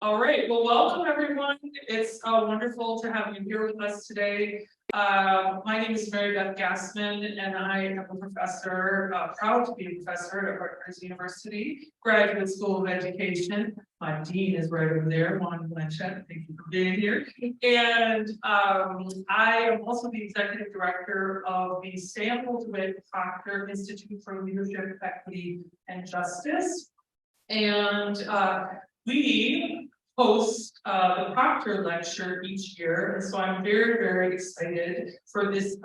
All right, well, welcome everyone. It's wonderful to have you here with us today. My name is Mary Gassman, and I am a professor, proud to be a professor at Rutgers University, Graduate School of Education. My dean is right over there, Juan Blanchett. Thank you for being here. And I am also the executive director of the Samuel DeWitt Proctor Institute for Leadership, Equity, and Justice. And we host the Proctor Lecture each year, and so I'm very, very excited for this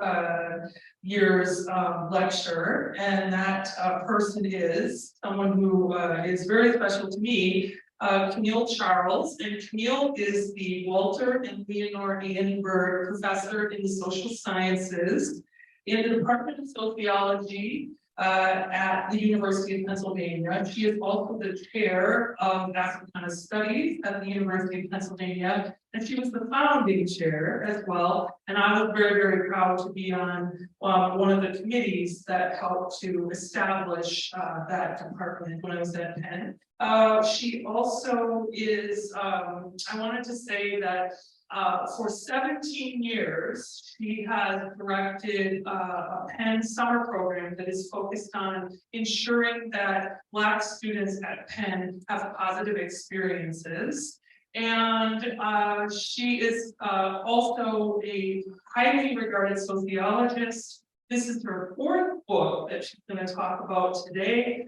year's lecture. And that person is someone who is very special to me, Camille Charles. And Camille is the Walter and Leonore Annenberg Professor in the Social Sciences in the Department of Sociology at the University of Pennsylvania. She is also the chair of Africana Studies at the University of Pennsylvania, and she was the founding chair as well. And I was very, very proud to be on one of the committees that helped to establish that department when I was at Penn. She also is, I wanted to say that for 17 years, she has directed a Penn summer program that is focused on ensuring that Black students at Penn have positive experiences. And she is also a highly regarded sociologist. This is her fourth book that she's going to talk about today.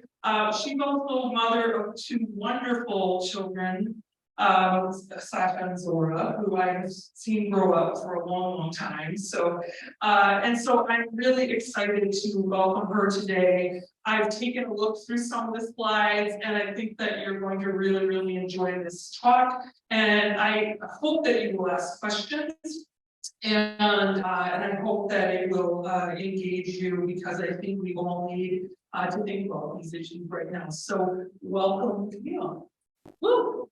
She's also mother of two wonderful children, Sasha and Zora, who I have seen grow up for a long, long time. So I'm really excited to welcome her today. I've taken a look through some of the slides, and I think that you're going to really, really enjoy this talk. And I hope that you will ask questions. And I hope that it will engage you, because I think we all need to think about these issues right now. So welcome, Camille. Woo!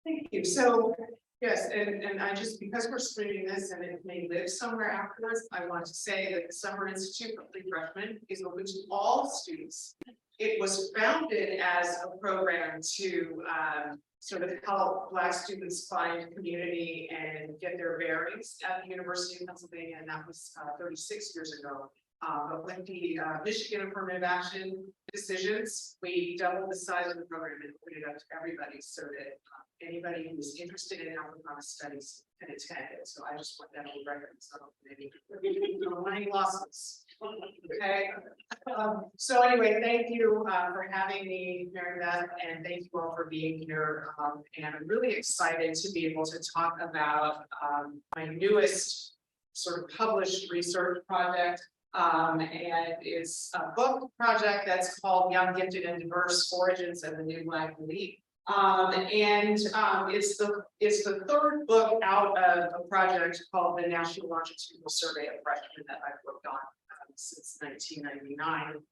Thank you. So, yes, and I just, because we're streaming this and it may live somewhere afterwards, I want to say that the Summer Institute for Freshmen is open to all students. It was founded as a program to sort of help Black students find community and get their bearings at the University of Pennsylvania, and that was 36 years ago. But with the Michigan Affirmative Action decisions, we doubled the size of the program and opened it up to everybody, so that anybody who's interested in Africana studies can attend it. So I just want that on the record. So maybe any losses. Okay. So anyway, thank you for having me, Mary Beth, and thank you all for being here. And I'm really excited to be able to talk about my newest sort of published research project. And it's a book project that's called Young, Gifted, and Diverse: Origins of the New Black Elite. It's the third book out of a project called the National Longitudinal Survey of Freshmen that I've worked on since 1999.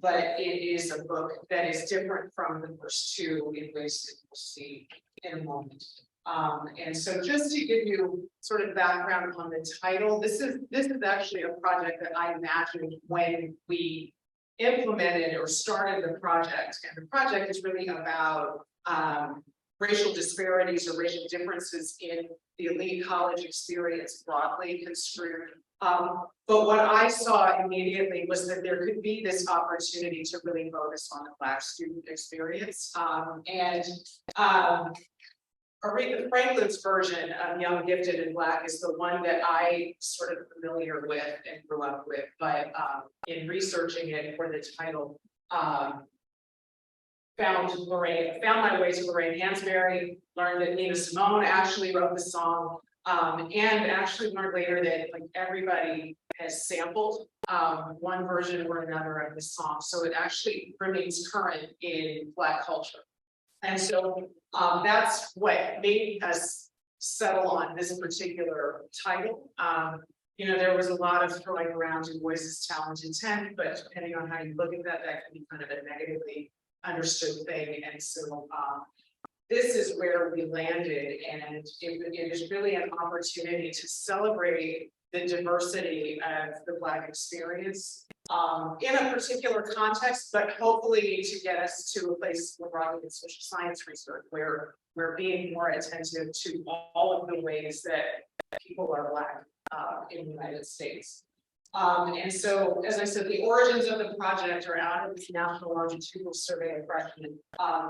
But it is a book that is different from the first two in ways that we'll see in a moment. And so just to give you sort of background on the title, this is actually a project that I imagined when we implemented or started the project. And the project is really about racial disparities or racial differences in the elite college experience, broadly construed. But what I saw immediately was that there could be this opportunity to really focus on the Black student experience. Aretha Franklin's version of Young, Gifted, and Black is the one that I sort of familiar with and grew up with, but in researching it for the title, found my way to Lorraine Hansberry, learned that Nina Simone actually wrote the song, and actually learned later that like everybody has sampled one version or another of the song. So it actually remains current in Black culture. And so that's what made us settle on this particular title. There was a lot of throwing around Du Bois's talented 10, but depending on how you look at that, that can be kind of a negatively understood thing. And so this is where we landed, and it is really an opportunity to celebrate the diversity of the Black experience in a particular context, but hopefully to get us to a place more broadly in social science research where we're being more attentive to all of the ways that people are Black in the United States. And so, as I said, the origins of the project are out of this National Longitudinal Survey of Freshmen.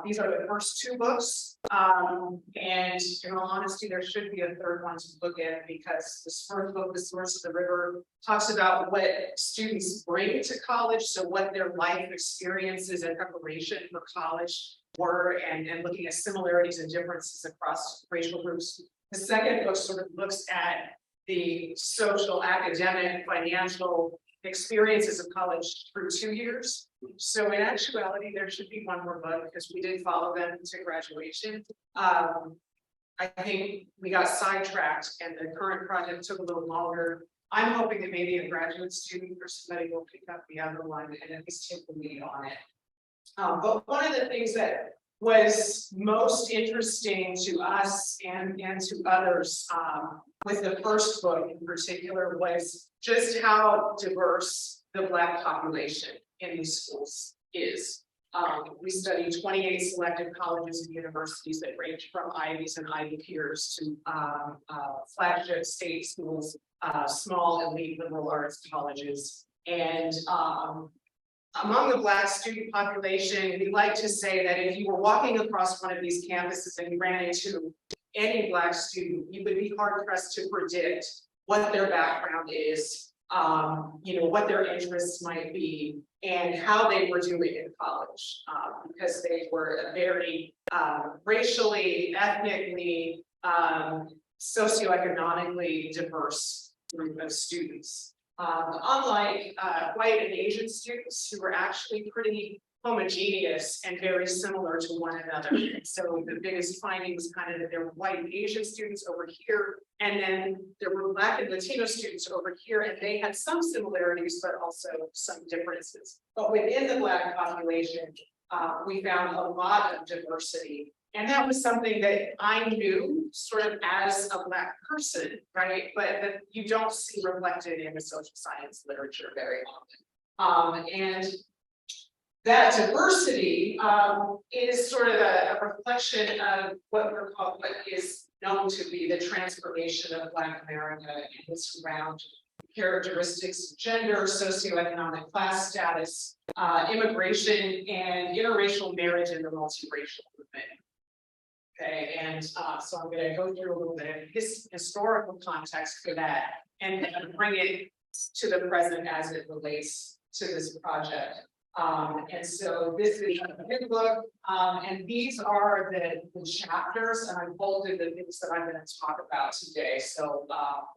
These are the first two books, and in all honesty, there should be a third one to look at because this first book, The Source of the River, talks about what students bring to college, so what their life experiences and preparation for college were, and looking at similarities and differences across racial groups. The second book sort of looks at the social, academic, financial experiences of college through 2 years. So in actuality, there should be one more book because we did follow them to graduation. I think we got sidetracked and the current project took a little longer. I'm hoping that maybe a graduate student or somebody will pick up the other one and at least take the lead on it. But one of the things that was most interesting to us and to others with the first book in particular was just how diverse the Black population in these schools is. We studied 28 selective colleges and universities that range from Ivies and Ivy peers to flagship state schools, small elite liberal arts colleges, and among the Black student population, we like to say that if you were walking across one of these campuses and you ran into any Black student, you would be hard pressed to predict what their background is, what their interests might be, and how they were doing in college, because they were a very racially, ethnically, socioeconomically diverse group of students. Unlike white and Asian students who were actually pretty homogeneous and very similar to one another. So the biggest finding was kind of that there were white and Asian students over here, and then there were Black and Latino students over here, and they had some similarities, but also some differences. But within the Black population, we found a lot of diversity. And that was something that I knew sort of as a Black person, right? But that you don't see reflected in the social science literature very often. And that diversity is sort of a reflection of what is known to be the transformation of Black America and its surrounding characteristics of gender, socioeconomic class status, immigration, and interracial marriage in the multiracial movement. Okay, and so I'm going to go through a little bit of historical context for that and bring it to the present as it relates to this project. And so this is a big book, and these are the chapters, and I've bolded the things that I'm going to talk about today. So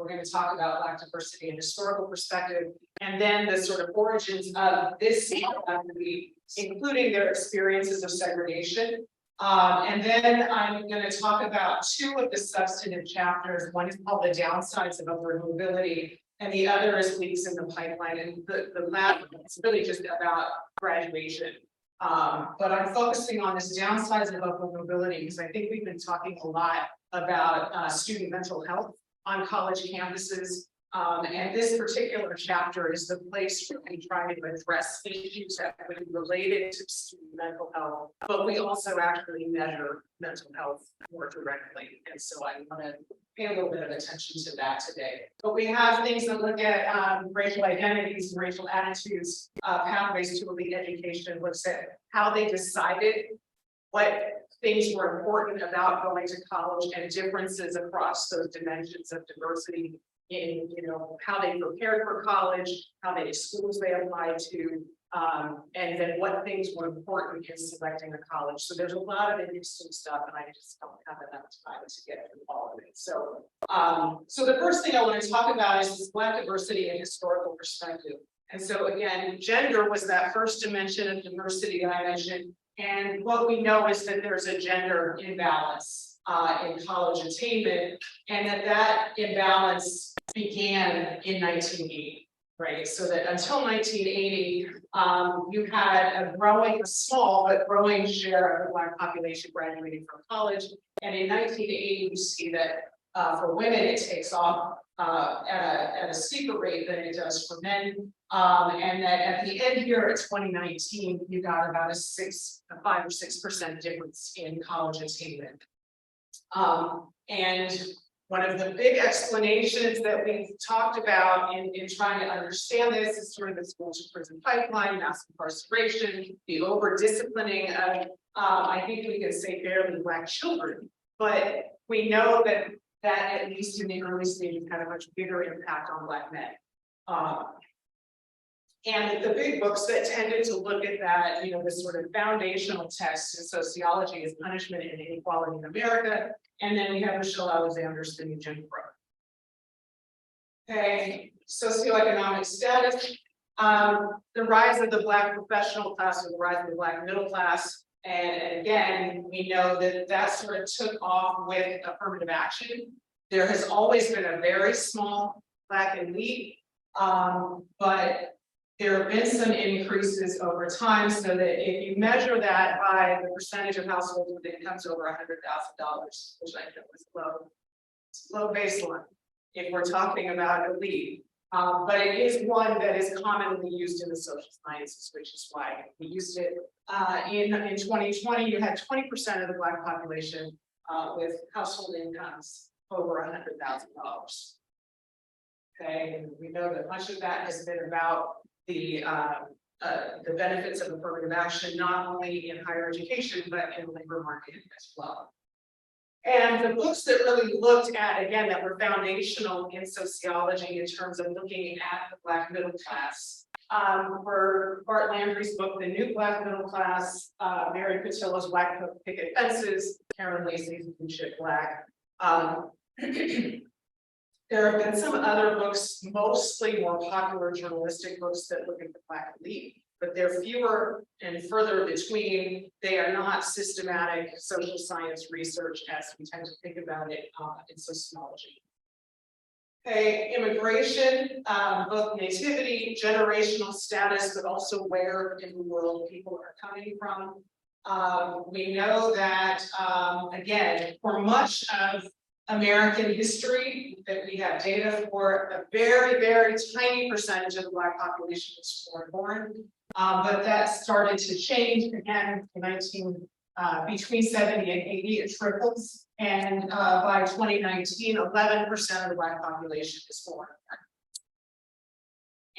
we're going to talk about Black diversity and historical perspective, and then the sort of origins of this community, including their experiences of segregation. And then I'm going to talk about two of the substantive chapters. One is called The Downsides of Upward Mobility, and the other is Leaks in the Pipeline. And the lab is really just about graduation. But I'm focusing on this downsides of upward mobility because I think we've been talking a lot about student mental health on college campuses. And this particular chapter is the place where we try to address issues that would be related to student mental health, but we also actually measure mental health more directly. And so I want to pay a little bit of attention to that today. But we have things that look at racial identities and racial attitudes, pathways to elite education, looks at how they decided what things were important about going to college and differences across those dimensions of diversity in how they prepared for college, how many schools they applied to, and then what things were important in selecting a college. So there's a lot of interesting stuff, and I just don't have enough time to get through all of it. So, so the first thing I want to talk about is this Black diversity and historical perspective. And so again, gender was that first dimension of diversity that I mentioned. And what we know is that there's a gender imbalance in college attainment, and that imbalance began in 1980, right? So that until 1980, you had a small but growing share of the Black population graduating from college. And in 1980, you see that for women, it takes off at a steeper rate than it does for men. And that at the end here of 2019, you got about a 5 or 6% difference in college attainment. And one of the big explanations that we've talked about in trying to understand this is sort of the school to prison pipeline, mass incarceration, the over disciplining of, I think we can say barely Black children, but we know that at least in the early stages had a much bigger impact on Black men. And the big books that tended to look at that, the sort of foundational text in sociology is Punishment and Inequality in America. And then we have Michelle Alexander's The New Jim Crow. Okay, socioeconomic status, the rise of the Black professional class or the rise of the Black middle class. And again, we know that sort of took off with affirmative action. There has always been a very small Black elite, but there have been some increases over time, so that if you measure that by the percentage of households with incomes over $100,000, which I know is low baseline, if we're talking about elite. But it is one that is commonly used in the social sciences, which is why we used it. In 2020, you had 20% of the Black population with household incomes over $100,000. Okay, and we know that much of that has been about the benefits of affirmative action, not only in higher education, but in the labor market as well. And the books that really looked at, again, that were foundational in sociology in terms of looking at the Black middle class, were Bart Landry's book, The New Black Middle Class, Mary Patillo's Black Picket Fences, Karen Lacey's Blue Chip Black. There have been some other books, mostly more popular journalistic books that look at the Black elite, but they're fewer and further between. They are not systematic social science research as we tend to think about it in sociology. Okay, immigration, both nativity, generational status, but also where in the world people are coming from. We know that, again, for much of American history that we have data for, a very, very tiny percentage of the Black population was foreign-born, but that started to change again in between 70 and 80, it triples, and by 2019, 11% of the Black population is foreign-born.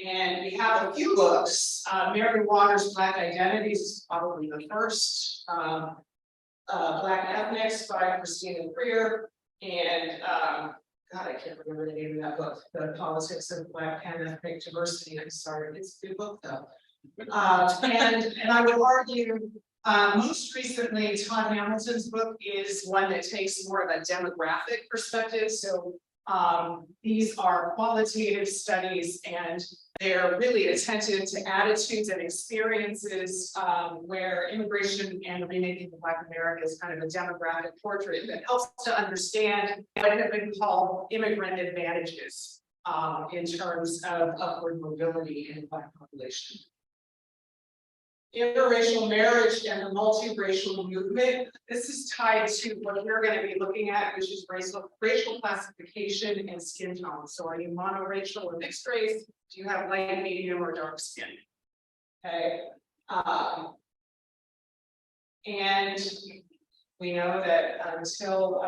And we have a few books. Mary Waters' Black Identities is probably the first. Black Ethnics by Christina Greer. And God, I can't remember the name of that book, The Politics of Black and Ethnic Diversity. I'm sorry, it's a good book though. And I would argue most recently, Todd Hamilton's book is one that takes more of a demographic perspective. So these are qualitative studies, and they're really attentive to attitudes and experiences where immigration and remaking of Black America is kind of a demographic portrait that helps to understand what have been called immigrant advantages in terms of upward mobility in the Black population. Interracial marriage and the multiracial movement. This is tied to what we're going to be looking at, which is racial classification and skin tone. So are you monoracial or mixed race? Do you have light, medium, or dark skin? Okay. And we know that until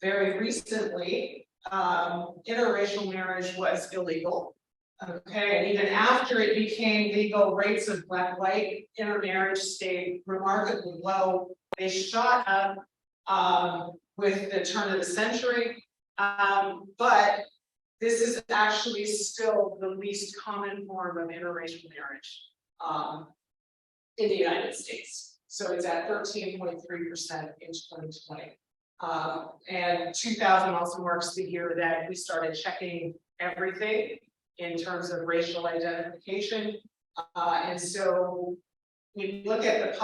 very recently, interracial marriage was illegal. Okay, and even after it became legal, rates of Black-white intermarriage stayed remarkably low. They shot up with the turn of the century, but this is actually still the least common form of interracial marriage in the United States. So it's at 13.3% in 2020. And 2000 also marks the year that we started checking everything in terms of racial identification. And so we look at the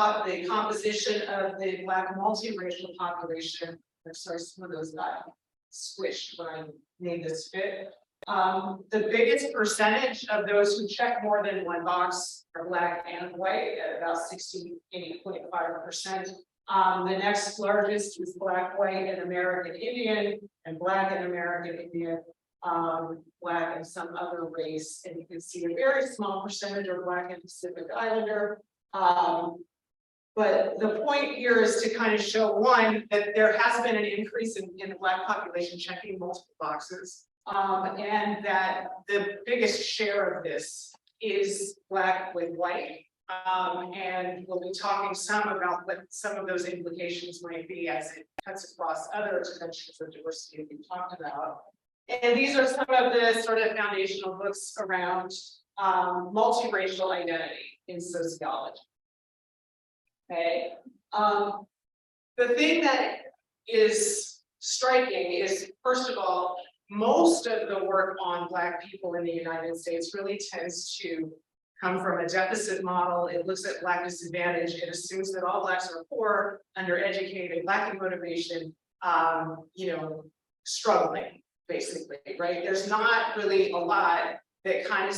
composition of the Black multiracial population. I'm sorry, some of those got squished when I made this fit. The biggest percentage of those who check more than one box are Black and white at about 68.5%. The next largest is Black, white, and American Indian, and Black and American Indian Black and some other race, and you can see a very small percentage are Black and Pacific Islander. But the point here is to kind of show one that there has been an increase in the Black population checking multiple boxes, and that the biggest share of this is Black with white. And we'll be talking some about what some of those implications might be as it cuts across other dimensions of diversity we talked about. And these are some of the sort of foundational books around multiracial identity in sociology. Okay. The thing that is striking is, first of all, most of the work on Black people in the United States really tends to come from a deficit model. It looks at Black disadvantage. It assumes that all Blacks are poor, undereducated, lacking motivation, struggling, basically, right? There's not really a lot that kind of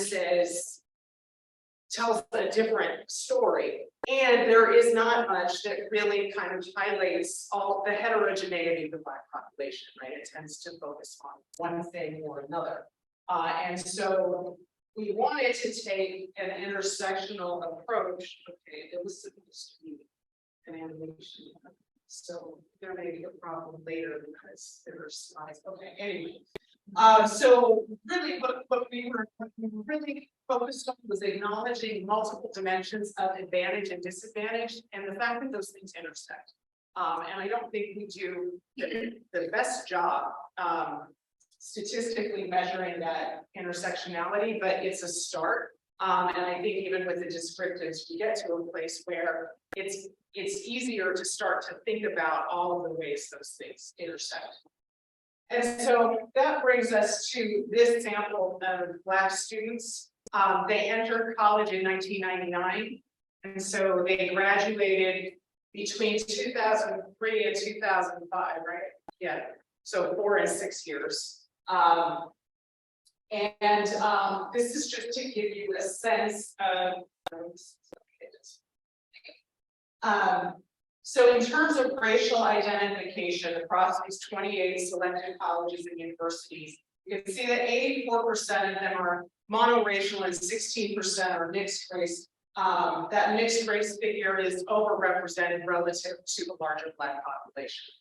tells a different story. And there is not much that really kind of highlights all the heterogeneity of the Black population, right? It tends to focus on one thing or another. And so we wanted to take an intersectional approach. Okay, it was supposed to be an animation, so there may be a problem later because there are slides. Okay, anyway. So really what we were really focused on was acknowledging multiple dimensions of advantage and disadvantage and the fact that those things intersect. And I don't think we do the best job statistically measuring that intersectionality, but it's a start. And I think even with the descriptives, we get to a place where it's easier to start to think about all of the ways those things intersect. And so that brings us to this sample of Black students. They entered college in 1999, and so they graduated between 2003 and 2005, right? Yeah, so 4 and 6 years. This is just to give you a sense of so in terms of racial identification across these 28 selected colleges and universities, you can see that 84% of them are monoracial and 16% are mixed race. That mixed race figure is overrepresented relative to the larger Black population.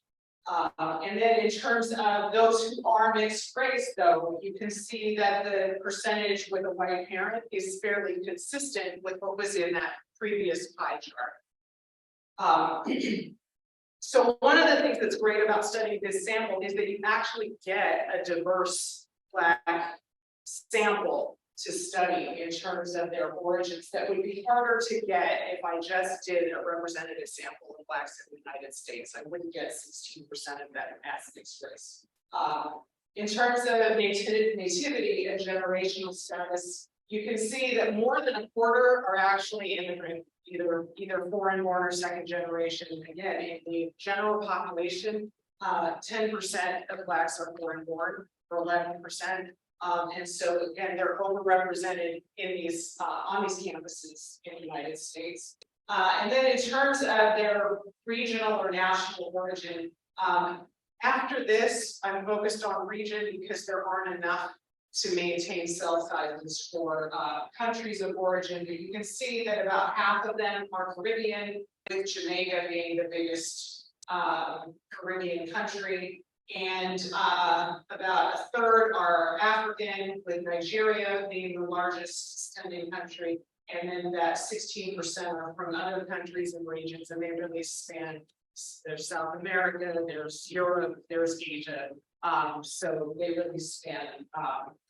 And then in terms of those who are mixed race, though, you can see that the percentage with a white parent is fairly consistent with what was in that previous pie chart. So one of the things that's great about studying this sample is that you actually get a diverse Black sample to study in terms of their origins that would be harder to get if I just did a representative sample of Blacks in the United States. I wouldn't get 16% of that as mixed race. In terms of nativity and generational status, you can see that more than a quarter are actually immigrant, either foreign born or second generation. Again, in the general population, 10% of Blacks are foreign born, or 11%. And so again, they're overrepresented in these on these campuses in the United States. And then in terms of their regional or national origin, after this, I'm focused on region because there aren't enough to maintain cell sizes for countries of origin. But you can see that about half of them are Caribbean, with Jamaica being the biggest Caribbean country. And about a third are African, with Nigeria being the largest sending country. And then that 16% are from other countries and regions, and they really span. There's South America, there's Europe, there's Asia. So they really span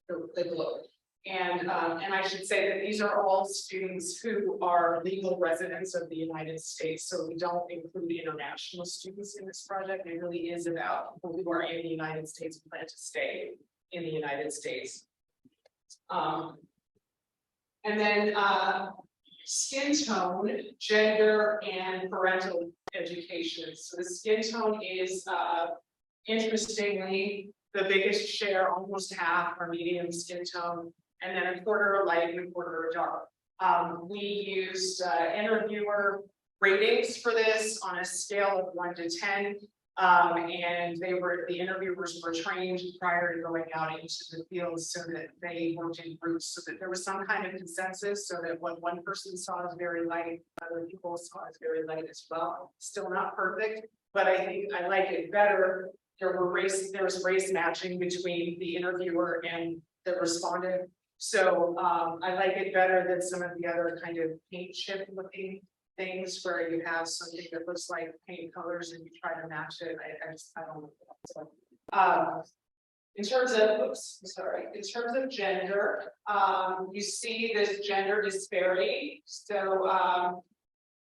the globe. And I should say that these are all students who are legal residents of the United States. So we don't include international students in this project. It really is about people who are in the United States and plan to stay in the United States. And then skin tone, gender, and parental education. So the skin tone is, interestingly, the biggest share, almost half are medium skin tone, and then a quarter are light and a quarter are dark. We used interviewer ratings for this on a scale of 1 to 10. And the interviewers were trained prior to going out into the field so that they worked in groups, so that there was some kind of consensus, so that what one person saw as very light, other people saw as very light as well. Still not perfect, but I think I like it better. There was race matching between the interviewer and the respondent. So I like it better than some of the other kind of paint chip looking things where you have something that looks like paint colors and you try to match it. I don't know. So, in terms of gender, you see this gender disparity. So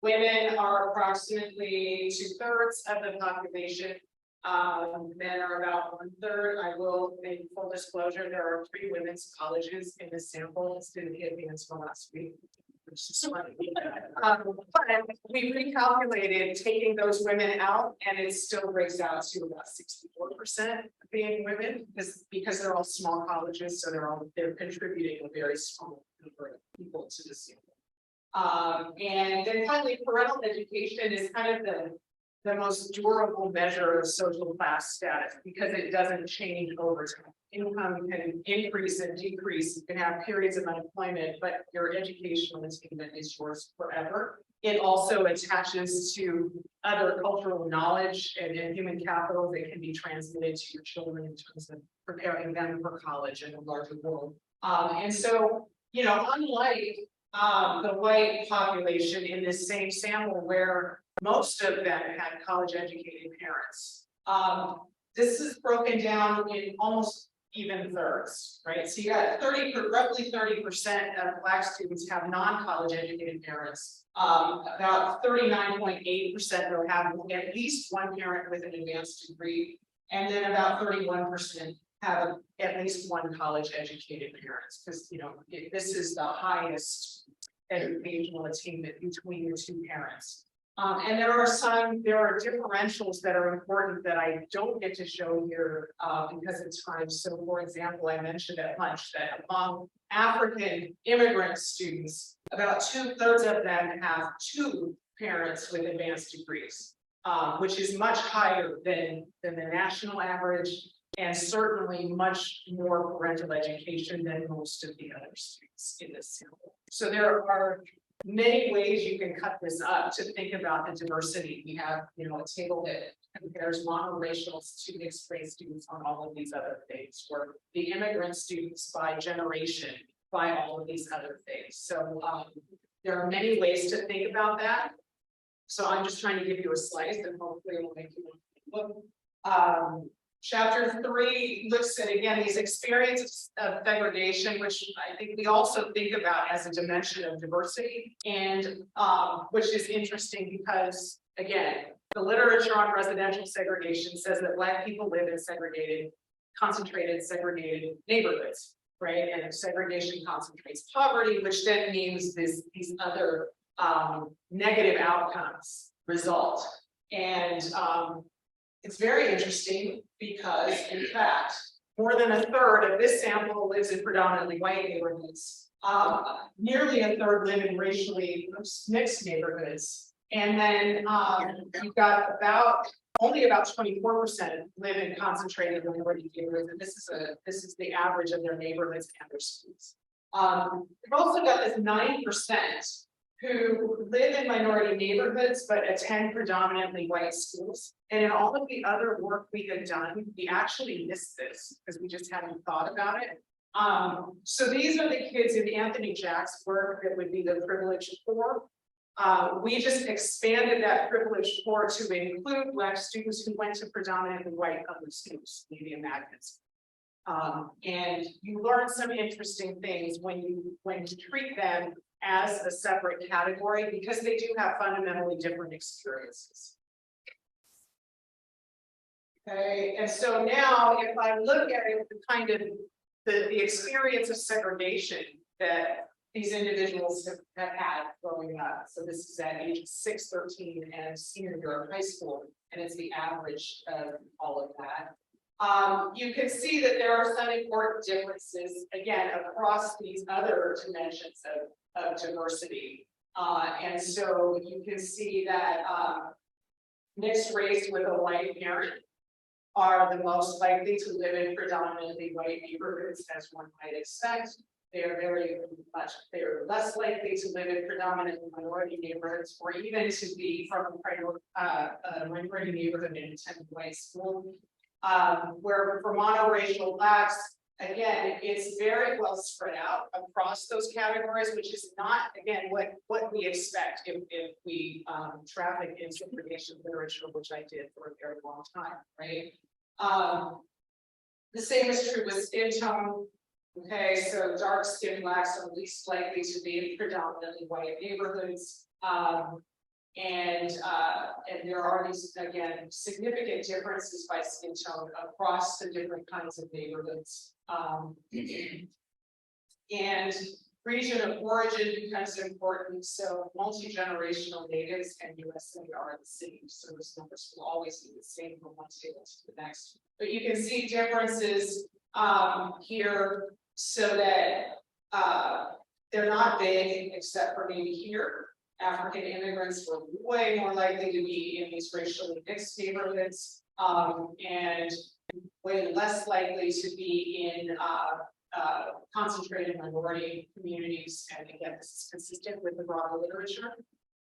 women are approximately 2/3 of the population. Men are about 1/3. I will make full disclosure, there are 3 women's colleges in this sample. This didn't hit me until last week. But we recalculated taking those women out, and it still breaks out to about 64% being women, because they're all small colleges, so they're contributing a very small number of people to the sample. And then finally, parental education is kind of the most durable measure of social class status, because it doesn't change over time. Income can increase and decrease. You can have periods of unemployment, but your educational attainment is yours forever. It also attaches to other cultural knowledge and human capital that can be transmitted to your children in terms of preparing them for college and a larger world. And so, unlike the white population in this same sample, where most of them had college educated parents, this is broken down in almost even thirds, right? So you got roughly 30% of Black students have non-college educated parents. About 39.8% will have at least one parent with an advanced degree, and then about 31% have at least one college educated parents, because this is the highest educational attainment between the 2 parents. And there are differentials that are important that I don't get to show here because of time. So, for example, I mentioned at lunch that among African immigrant students, about 2/3 of them have 2 parents with advanced degrees, which is much higher than the national average, and certainly much more parental education than most of the other students in this sample. So there are many ways you can cut this up to think about the diversity. We have, a table that compares monoracial to mixed race students on all of these other things, or the immigrant students by generation, by all of these other things. So there are many ways to think about that. So I'm just trying to give you a slice, and hopefully it will make you look. Chapter 3 looks at, again, these experiences of segregation, which I think we also think about as a dimension of diversity, and which is interesting because, again, the literature on residential segregation says that Black people live in concentrated segregated neighborhoods, right? And segregation concentrates poverty, which then means these other negative outcomes result. And it's very interesting because, in fact, more than 1/3 of this sample lives in predominantly white neighborhoods. Nearly 1/3 live in racially mixed neighborhoods. And then you've got only about 24% live in concentrated minority neighborhoods. And this is the average of their neighborhoods and their schools. We've also got this 9% who live in minority neighborhoods but attend predominantly white schools. And in all of the other work we have done, we actually missed this because we just hadn't thought about it. So these are the kids in Anthony Jack's work that would be the privileged poor. We just expanded that privileged poor to include Black students who went to predominantly white public schools, medium magnets. And you learn some interesting things when you treat them as a separate category, because they do have fundamentally different experiences. Okay, and so now if I look at it, kind of the experience of segregation that these individuals have had growing up. So this is at age 6, 13, and senior year of high school, and it's the average of all of that. You can see that there are some important differences, again, across these other dimensions of diversity. And so you can see that mixed race with a white parent are the most likely to live in predominantly white neighborhoods, as one might expect. They're less likely to live in predominantly minority neighborhoods, or even to be from a minority neighborhood and attend a white school. Where for monoracial blacks, again, it's very well spread out across those categories, which is not, again, what we expect if we traffic in segregation literature, which I did for a very long time, right? The same is true with skin tone. Okay, so dark skinned blacks are least likely to be in predominantly white neighborhoods. And there are these, again, significant differences by skin tone across the different kinds of neighborhoods. And region of origin becomes important. So multi-generational natives and USA are the same. So those numbers will always be the same from one table to the next. But you can see differences here, so that they're not big, except for maybe here. African immigrants were way more likely to be in these racially mixed neighborhoods, and way less likely to be in concentrated minority communities. And again, this is consistent with the broader literature.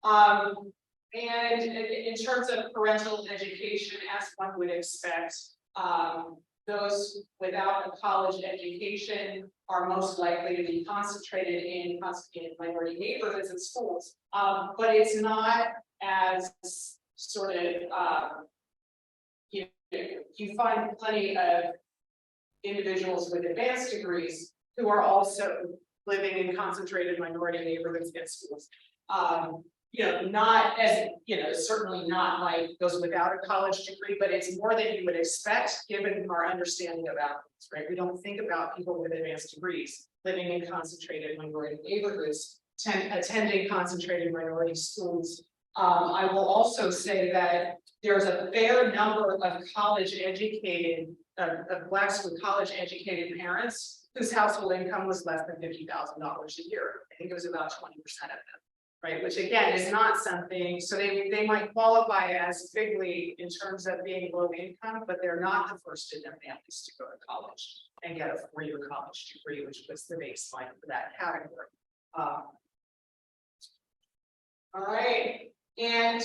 And in terms of parental education, as one would expect, those without a college education are most likely to be concentrated in minority neighborhoods and schools. But it's not as sort of, you find plenty of individuals with advanced degrees who are also living in concentrated minority neighborhoods and schools. Not as, certainly not like those without a college degree, but it's more than you would expect given our understanding of outcomes, right? We don't think about people with advanced degrees living in concentrated minority neighborhoods, attending concentrated minority schools. I will also say that there's a fair number of college educated, of blacks with college educated parents whose household income was less than $50,000 a year. I think it was about 20% of them. Right, which again is not something, so they might qualify as figly in terms of being low income, but they're not the first in their families to go to college and get a four-year college degree, which was the baseline for that category. All right, and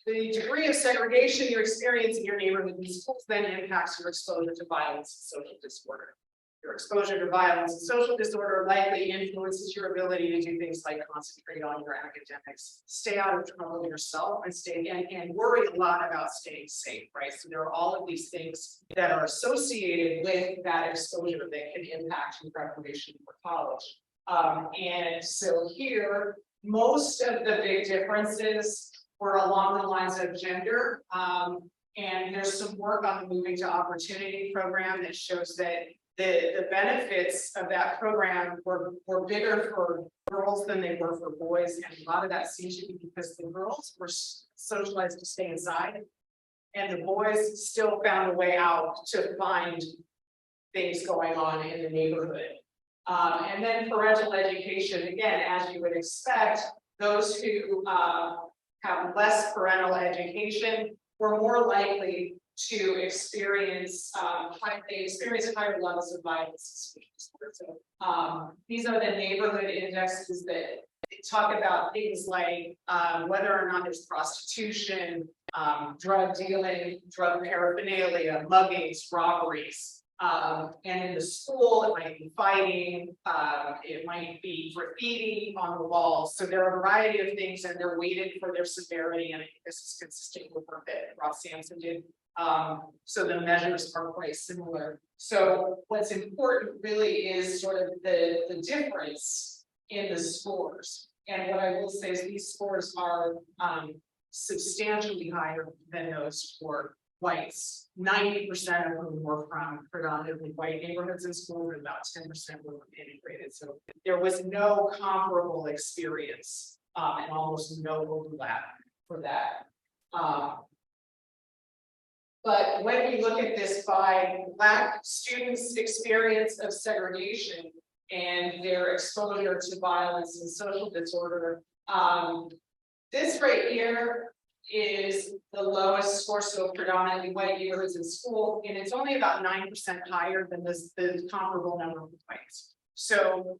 the degree of segregation you experience in your neighborhood and schools then impacts your exposure to violence and social disorder. Your exposure to violence and social disorder likely influences your ability to do things like concentrate on your academics, stay out of trouble yourself, and worry a lot about staying safe, right? So there are all of these things that are associated with that exposure that can impact your preparation for college. And so here, most of the big differences were along the lines of gender. And there's some work on the Moving to Opportunity program that shows that the benefits of that program were bigger for girls than they were for boys. And a lot of that seems to be because the girls were socialized to stay inside and the boys still found a way out to find things going on in the neighborhood. And then parental education, again, as you would expect, those who have less parental education were more likely to experience higher levels of violence. So these are the neighborhood indexes that talk about things like whether or not there's prostitution, drug dealing, drug paraphernalia, muggings, robberies. And in the school, it might be fighting, it might be graffiti on the walls. So there are a variety of things, and they're weighted for their severity. And I think this is consistent with what Ross Sampson did. So the measures are quite similar. So what's important really is sort of the difference in the scores. And what I will say is these scores are substantially higher than those for whites. 90% of whom were from predominantly white neighborhoods and schools, and about 10% were integrated. So there was no comparable experience and almost no overlap for that. But when we look at this by Black students' experience of segregation and their exposure to violence and social disorder, this right here is the lowest score, so predominantly white neighborhoods in school, and it's only about 9% higher than the comparable number of whites. So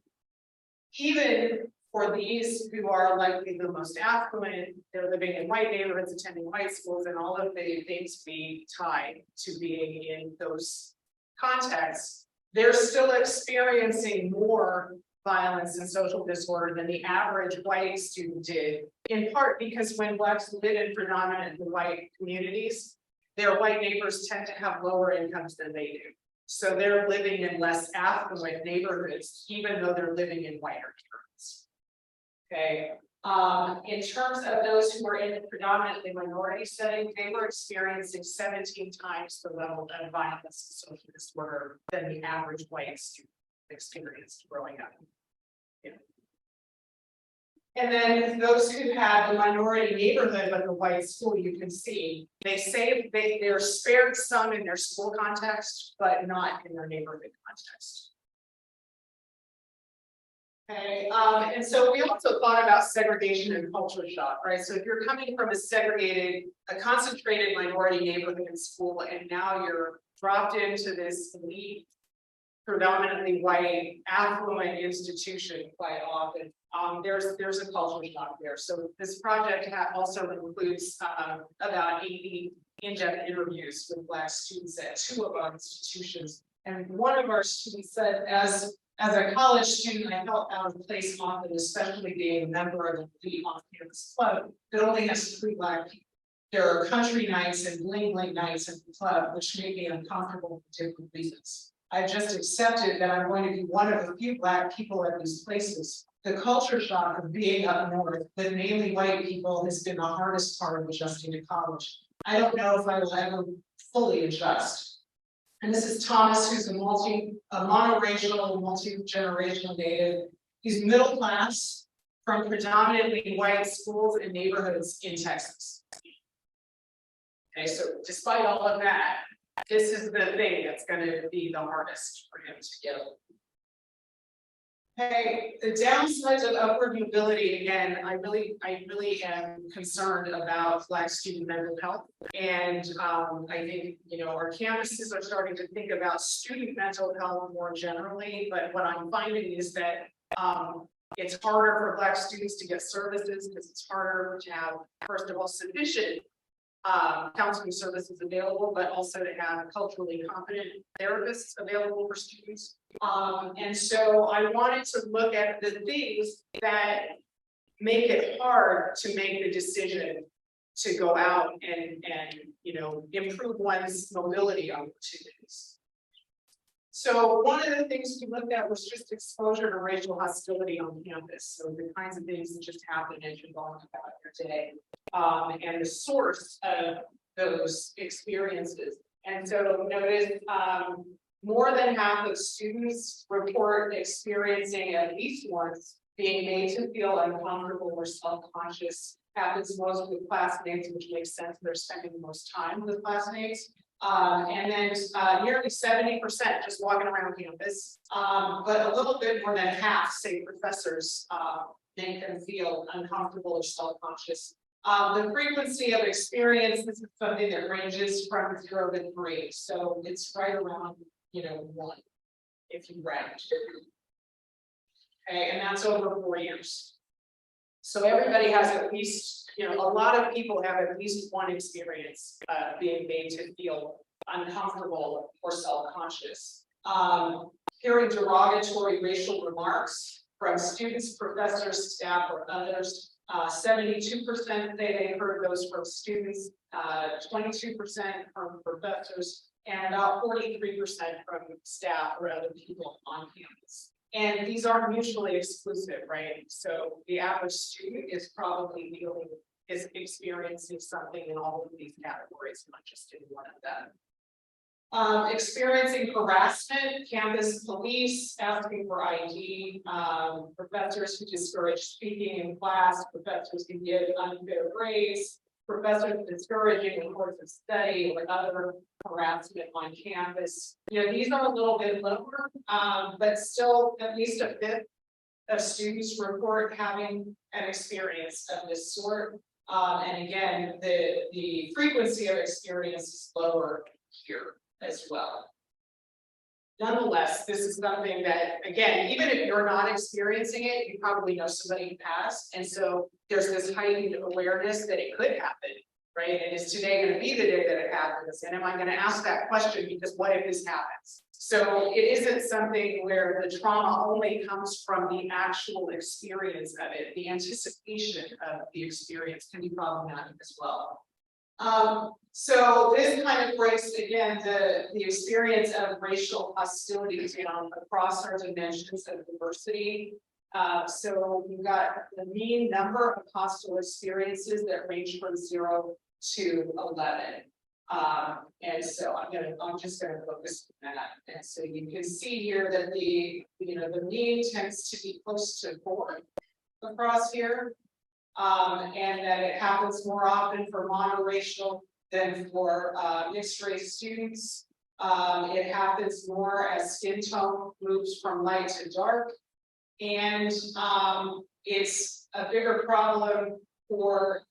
even for these who are likely the most affluent, they're living in white neighborhoods, attending white schools, and all of the things we tie to being in those contexts, they're still experiencing more violence and social disorder than the average white student did, in part because when Blacks live in predominantly white communities, their white neighbors tend to have lower incomes than they do. So they're living in less affluent neighborhoods, even though they're living in whiter neighborhoods. Okay. In terms of those who are in the predominantly minority setting, they were experiencing 17 times the level of violence and social disorder than the average white student experienced growing up. Yeah. And then those who had the minority neighborhood but the white school, you can see they're spared some in their school context, but not in their neighborhood context. Okay, and so we also thought about segregation and culture shock, right? So if you're coming from a concentrated minority neighborhood in school, and now you're dropped into this elite, predominantly white, affluent institution quite often, there's a culture shock there. So this project also includes about 80 in-depth interviews with Black students at 2 of our institutions. And one of our students said, as a college student, I felt out of place often, especially being a member of the on-campus club that only has 3 Black people. There are country nights and bling bling nights in the club, which made me uncomfortable for different reasons. I just accepted that I'm going to be one of a few Black people at these places. The culture shock of being up north with mainly white people has been the hardest part of adjusting to college. I don't know if I will ever fully adjust. And this is Thomas, who's a monoracial, multi-generational native. He's middle class from predominantly white schools and neighborhoods in Texas. Okay, so despite all of that, this is the thing that's going to be the hardest for him to get over. Okay, the downsides of upward mobility, again, I really am concerned about Black student mental health. And I think, our campuses are starting to think about student mental health more generally, but what I'm finding is that it's harder for Black students to get services because it's harder to have, first of all, sufficient counseling services available, but also to have culturally competent therapists available for students. And so I wanted to look at the things that make it hard to make the decision to go out and improve one's mobility opportunities. So one of the things we looked at was just exposure to racial hostility on campus. So the kinds of things that just happen as you're going about your day, and the source of those experiences. And so notice more than half of students report experiencing at least once being made to feel uncomfortable or self-conscious. Happens most with classmates, which makes sense. They're spending the most time with classmates. And then nearly 70% just walking around campus, but a little bit more than half say professors make them feel uncomfortable or self-conscious. The frequency of experience, this is something that ranges from 0 to 3, so it's right around 1 if you round. Okay, and that's over 4 years. So everybody has at least, a lot of people have at least one experience being made to feel uncomfortable or self-conscious. Hearing derogatory racial remarks from students, professors, staff, or others. 72% say they heard those from students, 22% from professors, and about 43% from staff or other people on campus. And these aren't mutually exclusive, right? So the average student is probably experiencing something in all of these categories, not just in one of them. Experiencing harassment, campus police asking for ID, professors who discourage speaking in class, professors who give unfair grades, professors discouraging the course of study or other harassment on campus. These are a little bit lower, but still at least a fifth of students report having an experience of this sort. And again, the frequency of experience is lower here as well. Nonetheless, this is something that, again, even if you're not experiencing it, you probably know somebody who has. And so there's this heightened awareness that it could happen, right? And is today going to be the day that it happens? And am I going to ask that question because what if this happens? So it isn't something where the trauma only comes from the actual experience of it. The anticipation of the experience can be problematic as well. So this kind of breaks again the experience of racial hostility down across our dimensions of diversity. So you've got the mean number of hostile experiences that range from 0 to 11. And so I'm just gonna focus on that. And so you can see here that the mean tends to be close to 4 across here. And that it happens more often for monoracial than for mixed race students. It happens more as skin tone moves from light to dark. And it's a bigger problem for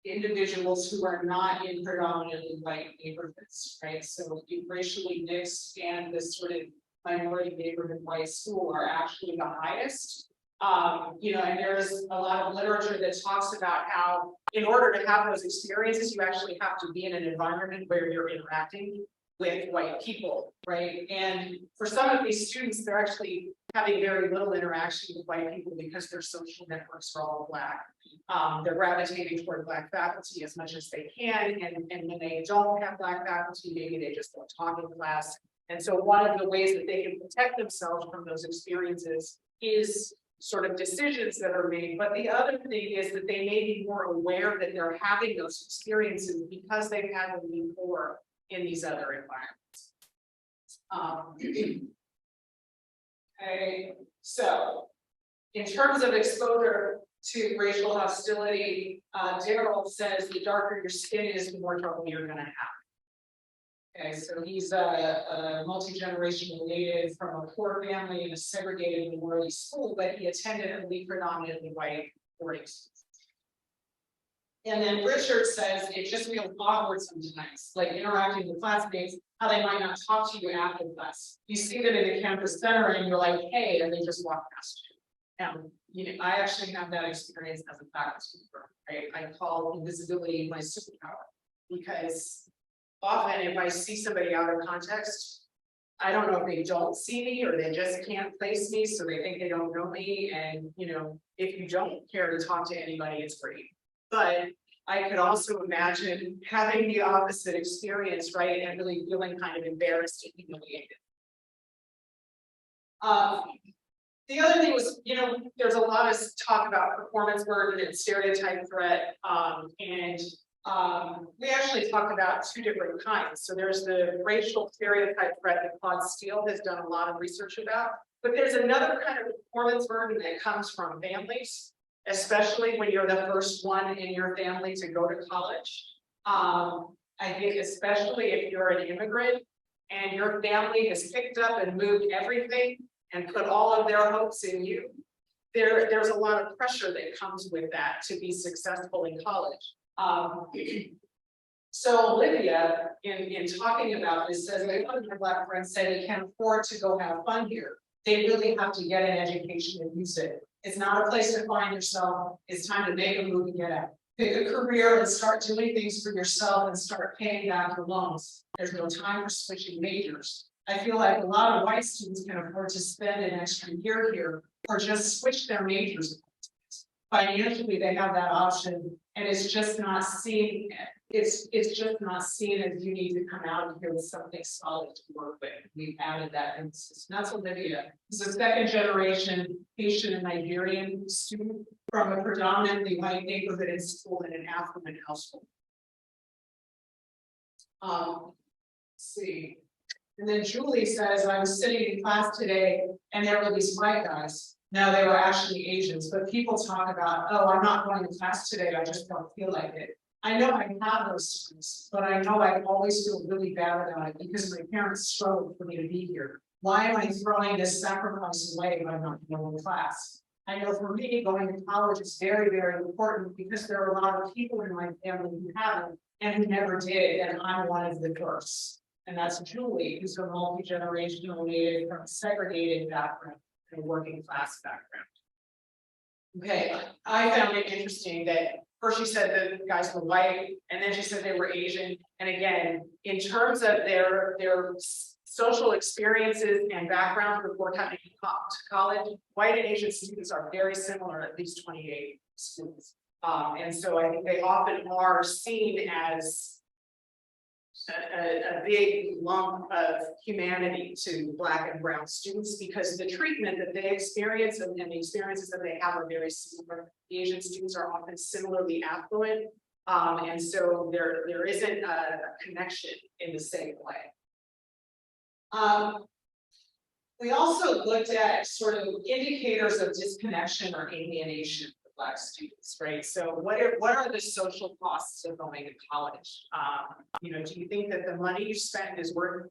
individuals who are not in predominantly white neighborhoods, right? So the racially mixed and the sort of minority neighborhood white school are actually the highest. And there's a lot of literature that talks about how in order to have those experiences, you actually have to be in an environment where you're interacting with white people, right? And for some of these students, they're actually having very little interaction with white people because their social networks are all Black. They're gravitating toward Black faculty as much as they can, and when they don't have Black faculty, maybe they just don't talk in class. And so one of the ways that they can protect themselves from those experiences is sort of decisions that are made. But the other thing is that they may be more aware that they're having those experiences because they've had them before in these other environments. Okay, so in terms of exposure to racial hostility, Daryl says the darker your skin is, the more trouble you're going to have. Okay, so he's a multi-generational native from a poor family in a segregated minority school, but he attended a predominantly white boarding school. And then Richard says it just feels awkward sometimes, like interacting with classmates, how they might not talk to you after class. You see them in the campus center and you're like, hey, and they just walk past you. I actually have that experience as a faculty member, right? I call invisibility my superpower because often if I see somebody out of context, I don't know if they don't see me or they just can't place me, so they think they don't know me. And if you don't care to talk to anybody, it's great. But I could also imagine having the opposite experience, right? And really feeling kind of embarrassed and humiliated. The other thing was, there's a lot of talk about performance burden and stereotype threat. We actually talked about 2 different kinds. So there's the racial stereotype threat that Claude Steele has done a lot of research about. But there's another kind of performance burden that comes from families, especially when you're the first one in your family to go to college. I think especially if you're an immigrant and your family has picked up and moved everything and put all of their hopes in you, there's a lot of pressure that comes with that to be successful in college. So Olivia, in talking about this, says, one of my Black friends said they can't afford to go have fun here. They really have to get an education and use it. It's not a place to find yourself. It's time to make a move and get out. Pick a career and start doing things for yourself and start paying back your loans. There's no time for switching majors. I feel like a lot of white students can afford to spend an extra year here or just switch their majors. Financially, they have that option, and it's just not seen. It's just not seen as you need to come out of here with something solid to work with. We've added that emphasis. And that's Olivia. This is a 2nd generation Haitian and Nigerian student from a predominantly white neighborhood in school in an affluent household. Let's see. And then Julie says, I was sitting in class today and there were these white guys. Now they were actually Asians, but people talk about, oh, I'm not going to class today. I just don't feel like it. I know I have those things, but I know I always feel really bad about it because my parents struggled for me to be here. Why am I throwing this sacrifice away by not going to class? I know for me, going to college is very, very important because there are a lot of people in my family who haven't and who never did, and I'm one of the first. And that's Julie, who's a multi-generational native from a segregated background and a working class background. Okay, I found it interesting that first she said that the guys were white, and then she said they were Asian. And again, in terms of their social experiences and background before coming to college, white and Asian students are very similar, at least 28 students. And so I think they often are seen as a big lump of humanity to Black and brown students because the treatment that they experience and the experiences that they have are very similar. The Asian students are often similarly affluent, and so there isn't a connection in the same way. We also looked at sort of indicators of disconnection or alienation for Black students, right? So what are the social costs of going to college? You know, do you think that the money you spend is worth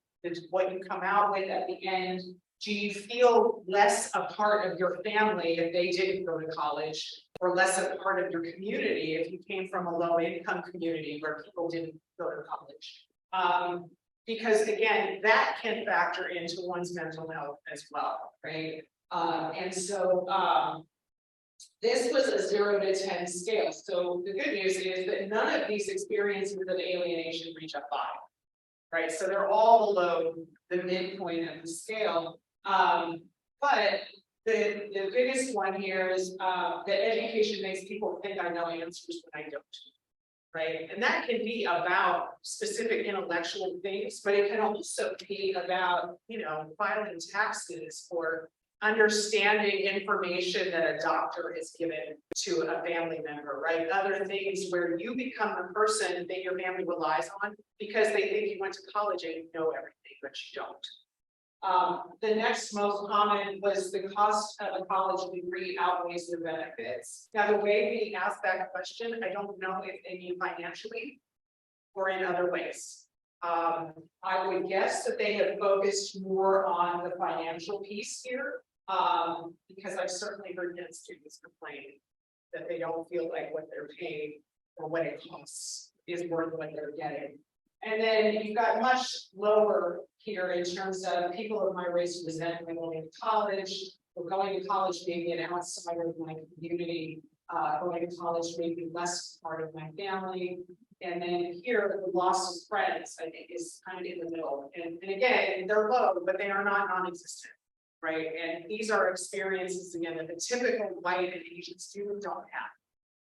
what you come out with at the end? Do you feel less a part of your family if they didn't go to college, or less a part of your community if you came from a low income community where people didn't go to college? Because again, that can factor into one's mental health as well, right? And so this was a 0 to 10 scale. So the good news is that none of these experiences of alienation reach a 5, right? So they're all below the midpoint of the scale. But the biggest one here is that education makes people think I know answers when I don't. Right, and that can be about specific intellectual things, but it can also be about, you know, filing taxes or understanding information that a doctor has given to a family member, right? Other things where you become the person that your family relies on because they think you went to college and you know everything, but you don't. The next most common was the cost of a college degree outweighs the benefits. Now, the way we asked that question, I don't know if they mean financially or in other ways. I would guess that they have focused more on the financial piece here, because I've certainly heard young students complain that they don't feel like what they're paying or what it costs is worth what they're getting. And then you've got much lower here in terms of people of my race resent going to college, or going to college maybe an outsider of my community, going to college maybe less part of my family. And then here, the loss of friends, I think, is kind of in the middle. And again, they're low, but they are not non-existent, right? And these are experiences, again, that the typical white and Asian student don't have.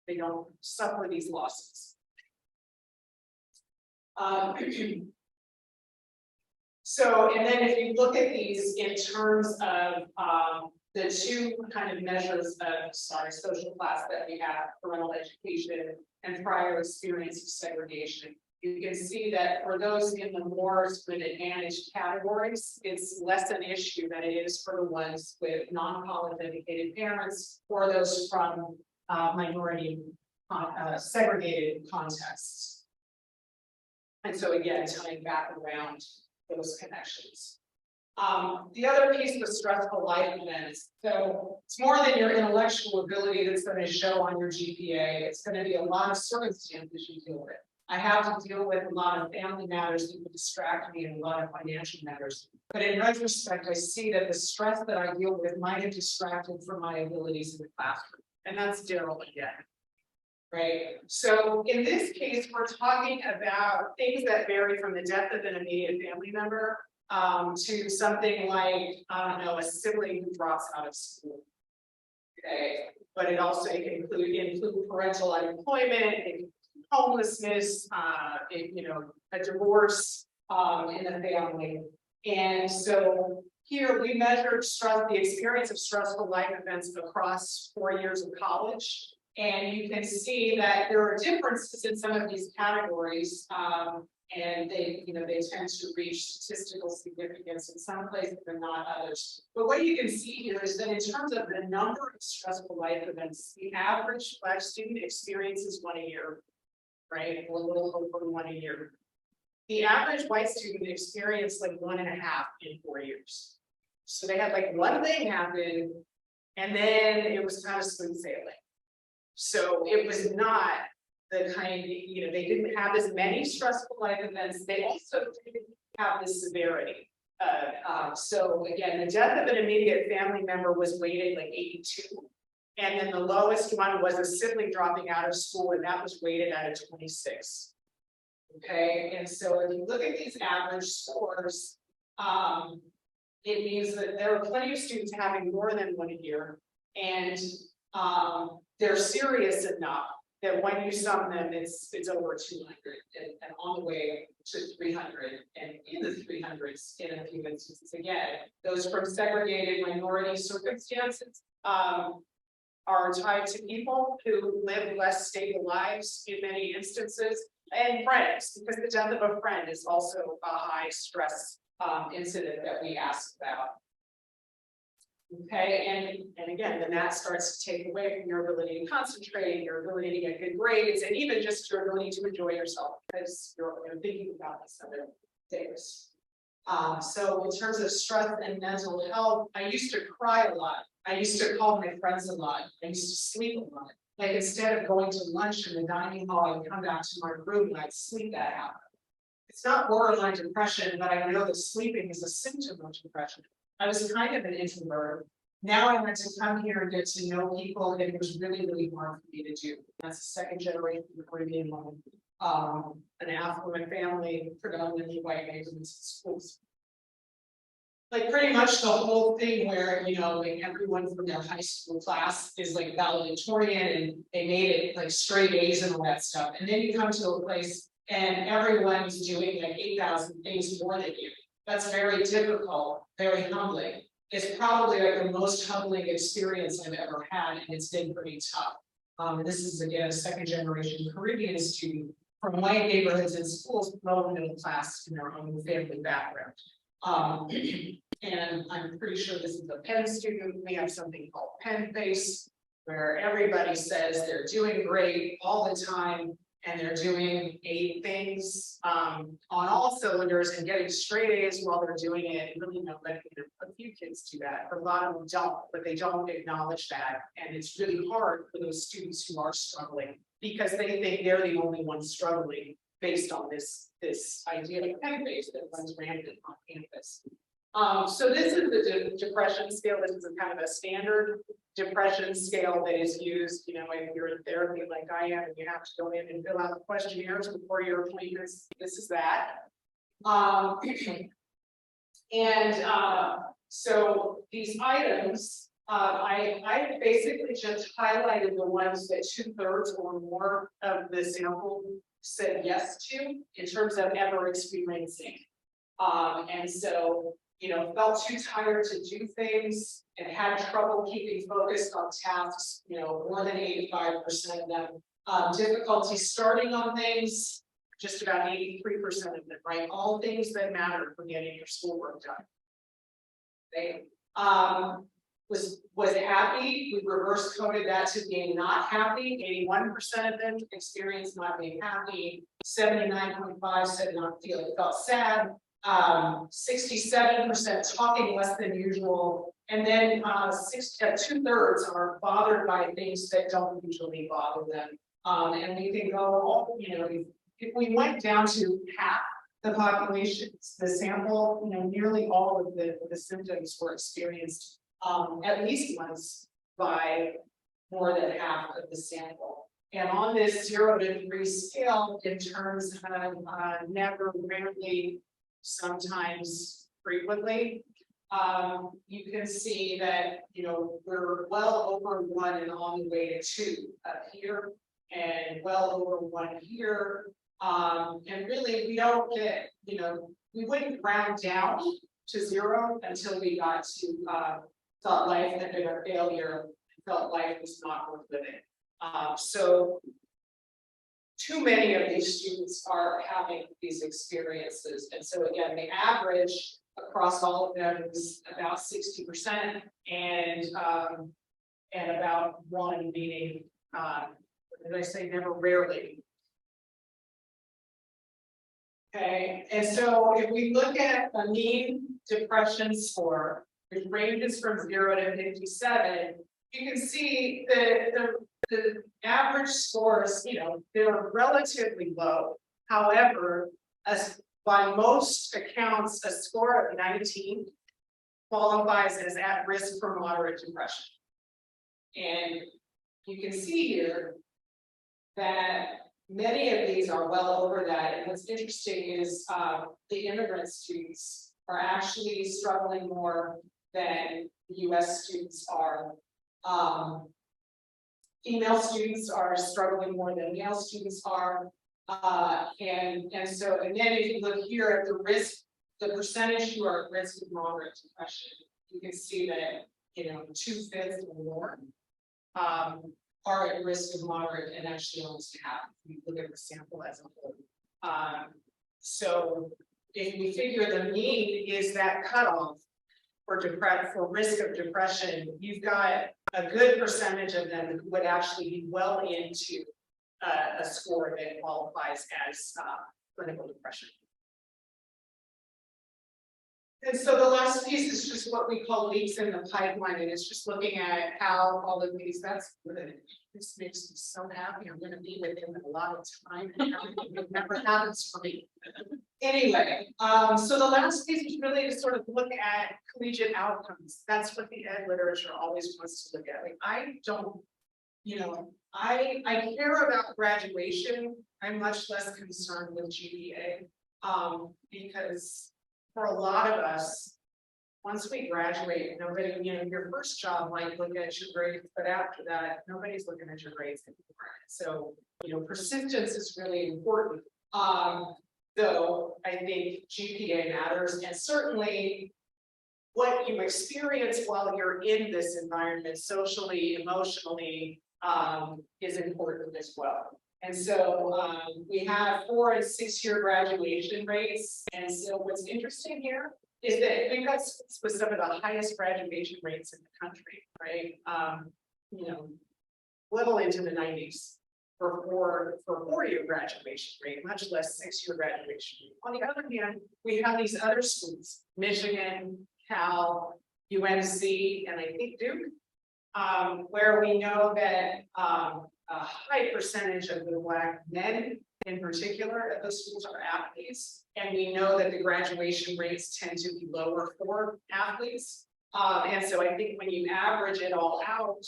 They don't suffer these losses. So, and then if you look at these in terms of the two kind of measures of social class that we have, parental education and prior experience of segregation, you can see that for those in the more sort of advantaged categories, it's less an issue than it is for the ones with non-college educated parents or those from minority segregated contexts. And so again, tying back around those connections. The other piece was stressful life events. So it's more than your intellectual ability that's going to show on your GPA. It's going to be a lot of circumstances you deal with. I have to deal with a lot of family matters that would distract me and a lot of financial matters. But in retrospect, I see that the stress that I deal with might have distracted from my abilities in the classroom. And that's Daryl again. Right. So in this case, we're talking about things that vary from the death of an immediate family member to something like, I don't know, a sibling who drops out of school. Okay. But it also can include parental unemployment, homelessness, a divorce in the family. And so here we measured stress, the experience of stressful life events across 4 years of college. And you can see that there are differences in some of these categories, and they tend to reach statistical significance in some places and not others. But what you can see here is that in terms of the number of stressful life events, the average Black student experiences 1 a year, right? Or a little over 1 a year. The average white student experienced like 1.5 in 4 years. So they had like one thing happen And then it was kind of smooth sailing. So it was not the kind, they didn't have as many stressful life events. They also didn't have the severity. So again, the death of an immediate family member was weighted like 82. And then the lowest one was a sibling dropping out of school, and that was weighted at a 26. Okay, and so if you look at these average scores, it means that there are plenty of students having more than one year, and they're serious enough that when you sum them, it's over 200 and on the way to 300 and in the 300s in a few instances. Again, those from segregated minority circumstances are tied to people who live less stable lives in many instances, and friends, because the death of a friend is also a high stress incident that we ask about. Okay, and again, then that starts to take away from your ability to concentrate, your ability to get good grades, and even just your ability to enjoy yourself because you're thinking about this other things. So in terms of stress and mental health, I used to cry a lot. I used to call my friends a lot. I used to sleep a lot. Like instead of going to lunch in the dining hall, I would come back to my room and I'd sleep that out. It's not borderline depression, but I know that sleeping is a symptom of depression. I was kind of an introvert. Now I want to come here and get to know people, and it was really, really hard for me to do. That's a second generation Caribbean woman, an affluent family, predominantly white neighborhood schools. Like pretty much the whole thing where, like everyone from their high school class is like valedictorian and they made it like straight A's and all that stuff. And then you come to a place and everyone's doing like 8,000 things more than you. That's very difficult, very humbling. It's probably like the most humbling experience I've ever had, and it's been pretty tough. This is again a second generation Caribbean student from white neighborhoods and schools, low middle class in their own family background. And I'm pretty sure this is a Penn student. We have something called Penn Face, where everybody says they're doing great all the time, and they're doing 8 things on all cylinders and getting straight A's while they're doing it. And really, a few kids do that, but a lot of them don't, but they don't acknowledge that. And it's really hard for those students who are struggling because they think they're the only ones struggling based on this idea of Penn Face that runs rampant on campus. So this is the depression scale. This is a kind of a standard depression scale that is used, if you're in therapy like I am, and you have to go in and fill out questionnaires before your appointments. This is that. So these items, I basically just highlighted the ones that 2/3 or more of the sample said yes to in terms of ever experiencing. And so, felt too tired to do things and had trouble keeping focused on tasks, more than 85% of them. Difficulty starting on things, just about 83% of them, right? All things that matter for getting your schoolwork done. Okay. Was happy, we reverse coded that to being not happy. 81% of them experienced not being happy. 79.5 said not feeling, felt sad. 67% talking less than usual, and then 2/3 are bothered by things that don't usually bother them. And we can go, if we went down to half the population, the sample, nearly all of the symptoms were experienced at least once by more than half of the sample. And on this 0 to 3 scale, in terms of never, rarely, sometimes frequently, you can see that we're well over 1 and on the way to 2 up here, and well over 1 here. And really we don't get, we wouldn't round down to 0 until we got to thought life had been a failure, felt life was not worth living. So too many of these students are having these experiences. And so again, the average across all of them is about 60%, and about 1 meaning, as I say, never, rarely. Okay, and so if we look at a mean depression score, which ranges from 0 to 57, you can see the average scores, they're relatively low. However, as by most accounts, a score of 19 qualifies as at risk for moderate depression. And you can see here that many of these are well over that. And what's interesting is the immigrant students are actually struggling more than the US students are. Female students are struggling more than male students are. And so again, if you look here at the risk, the percentage who are at risk of moderate depression, you can see that 2/5 or more are at risk of moderate, and actually almost half. We look at the sample as a whole. So if we figure the mean is that cutoff for risk of depression, you've got a good percentage of them who would actually be well into a score that qualifies as clinical depression. And so the last piece is just what we call leaks in the pipeline, and it's just looking at how all of these, that's good. This makes me so happy. I'm going to be with him a lot of time, and it never happens for me. Anyway, so the last piece is really to sort of look at collegiate outcomes. That's what the ed literature always wants to look at. Like, I don't, I care about graduation. I'm much less concerned with GPA, because for a lot of us, once we graduate, nobody, your first job might look at your grades, but after that, nobody's looking at your grades anymore. So, persistence is really important. Though I think GPA matters, and certainly what you experience while you're in this environment, socially, emotionally, is important as well. And so we have 4- and 6-year graduation rates. And so what's interesting here is that we've got with some of the highest graduation rates in the country, right? Little into the 90s for 4-year graduation rate, much less 6-year graduation rate. On the other hand, we have these other schools, Michigan, Cal, UNC, and I think Duke, where we know that a high percentage of the Black men in particular at those schools are athletes. And we know that the graduation rates tend to be lower for athletes. And so I think when you average it all out,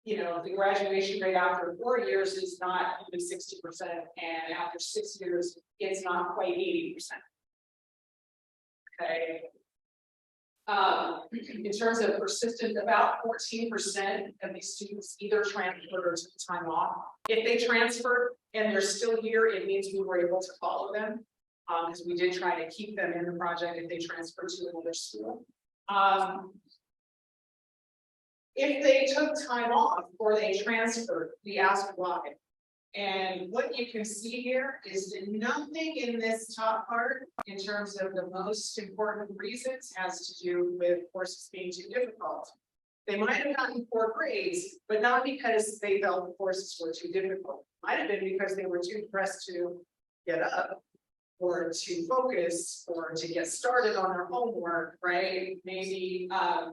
the graduation rate after 4 years is not even 60%. And after 6 years, it's not quite 80%. Okay. In terms of persistence, about 14% of these students either transferred or took time off. If they transferred and they're still here, it means we were able to follow them, because we did try to keep them in the project if they transferred to another school. If they took time off or they transferred, we asked why. And what you can see here is that nothing in this top part, in terms of the most important reasons, has to do with courses being too difficult. They might have gotten poor grades, but not because they felt the courses were too difficult. It might have been because they were too depressed to get up, or to focus, or to get started on their homework, right? Maybe,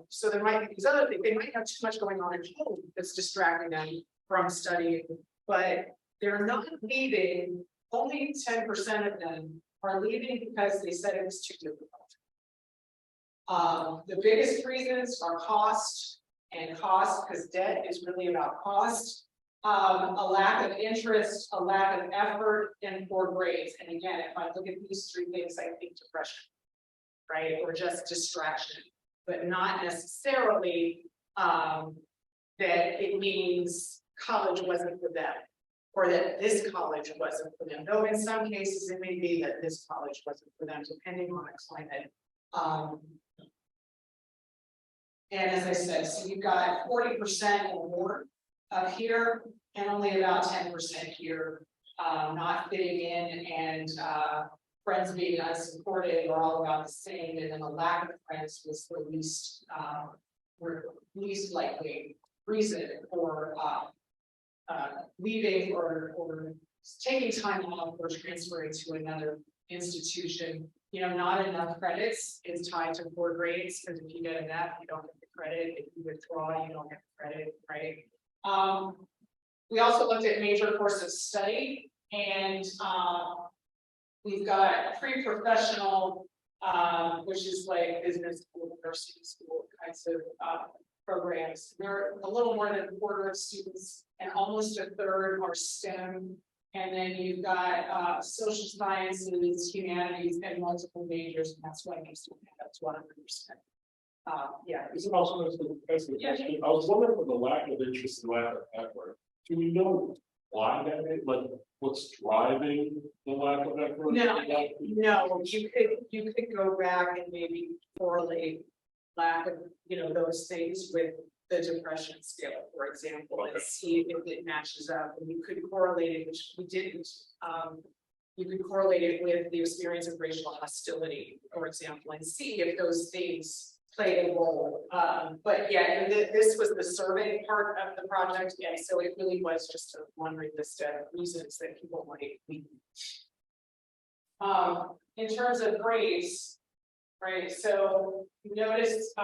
so there might be these other things. They might have too much going on at home that's distracting them from studying, but they're not leaving. Only 10% of them are leaving because they said it was too difficult. The biggest reasons are cost, because debt is really about cost, a lack of interest, a lack of effort, and poor grades. And again, if I look at these 3 things, I think depression, right? Or just distraction, but not necessarily that it means college wasn't for them, or that this college wasn't for them. Though in some cases it may be that this college wasn't for them, depending on the climate. And as I said, so you've got 40% or more up here, and only about 10% here, not fitting in, and friends being unsupported, are all about the same. And then the lack of friends was the least likely reason for leaving or taking time off or transferring to another institution, not enough credits is tied to poor grades, because if you get an F, you don't get the credit. If you withdraw, you don't get the credit, right? We also looked at major course of study, and we've got pre-professional, which is like business school, university school kinds of programs. There are a little more than a quarter of students, and almost a third are STEM. And then you've got social sciences, humanities, and multiple majors, and that's why I'm still that's 100%. Yeah. This is also I was wondering for the lack of interest and lack of effort. Do we know why that is? Like, what's driving the lack of effort? No, you could go back and maybe correlate lack of those things with the depression scale, for example, and see if it matches up. And you could correlate it, which we didn't. You could correlate it with the experience of racial hostility, for example, and see if those things played a role. But yeah, and this was the survey part of the project. Yeah, so it really was just a laundry list of reasons that people might leave. In terms of grades, right? So you notice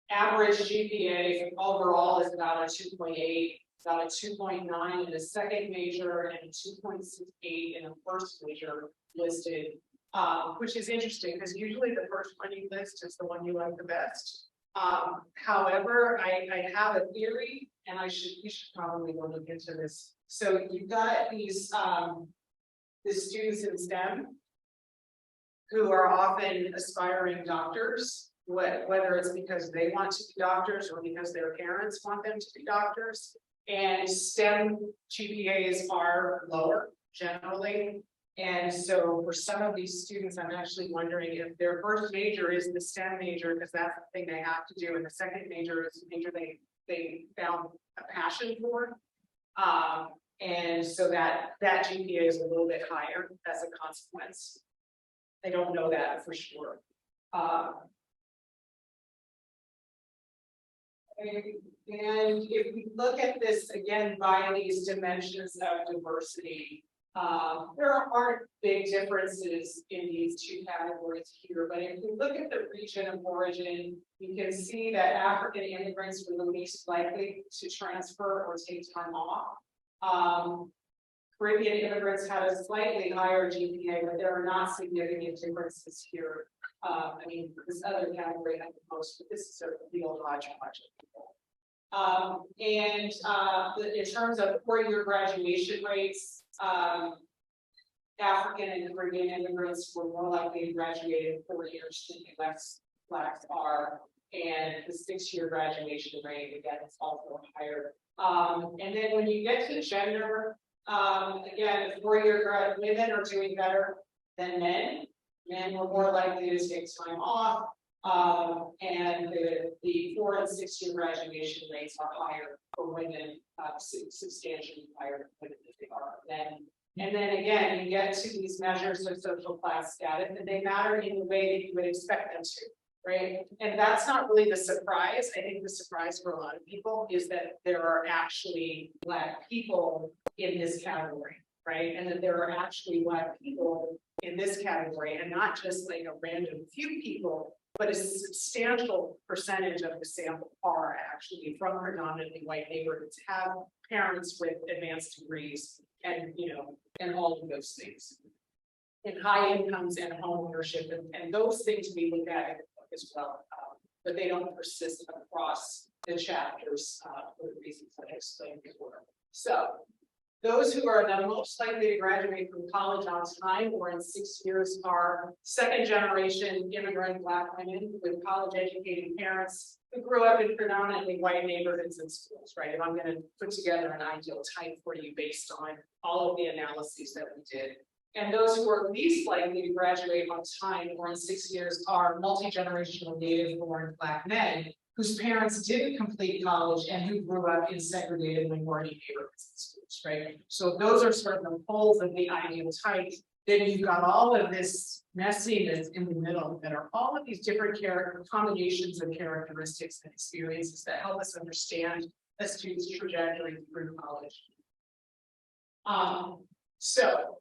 average GPA overall is about a 2.8, about a 2.9 in the second major, and a 2.68 in the first major listed. Which is interesting because usually the first one you list is the one you like the best. However, I have a theory, and we should probably look into this. So you've got these the students in STEM who are often aspiring doctors, whether it's because they want to be doctors or because their parents want them to be doctors. And STEM GPAs are lower generally. And so for some of these students, I'm actually wondering if their first major is the STEM major, because that's the thing they have to do, and the second major is the major they found a passion for. And so that GPA is a little bit higher as a consequence. I don't know that for sure. And if we look at this again by these dimensions of diversity, there aren't big differences in these two categories here, but if we look at the region of origin, you can see that African immigrants were the least likely to transfer or take time off. Caribbean immigrants had a slightly higher GPA, but there are not significant differences here. I mean, this other category had the most, but this is a real hodgepodge of people. In terms of four-year graduation rates, African and Caribbean immigrants were more likely to graduate in 4 years than blacks are, and the 6-year graduation rate again is also higher. And then when you get to gender, again, 4-year women are doing better than men. Men were more likely to take time off, and the 4- and 6-year graduation rates are higher for women, substantially higher for women than they are men. And then again, you get to these measures of social class status, and they matter in the way that you would expect them to, right? And that's not really the surprise. I think the surprise for a lot of people is that there are actually Black people in this category, right? And that there are actually Black people in this category, and not just like a random few people, but a substantial percentage of the sample are actually from predominantly white neighborhoods, have parents with advanced degrees, and and all of those things, and high incomes and home ownership, and those things we look at as well, but they don't persist across the chapters for the reasons I explained before. So those who are the most likely to graduate from college on time or in 6 years are second-generation immigrant Black women with college-educated parents who grew up in predominantly white neighborhoods and schools, right? If I'm going to put together an ideal type for you based on all of the analyses that we did. And those who are least likely to graduate on time or in 6 years are multi-generational native-born Black men whose parents didn't complete college and who grew up in segregated minority neighborhoods and schools, right? So those are sort of the poles of the ideal type. Then you've got all of this messiness in the middle that are all of these different combinations of characteristics and experiences that help us understand a student's trajectory through college. So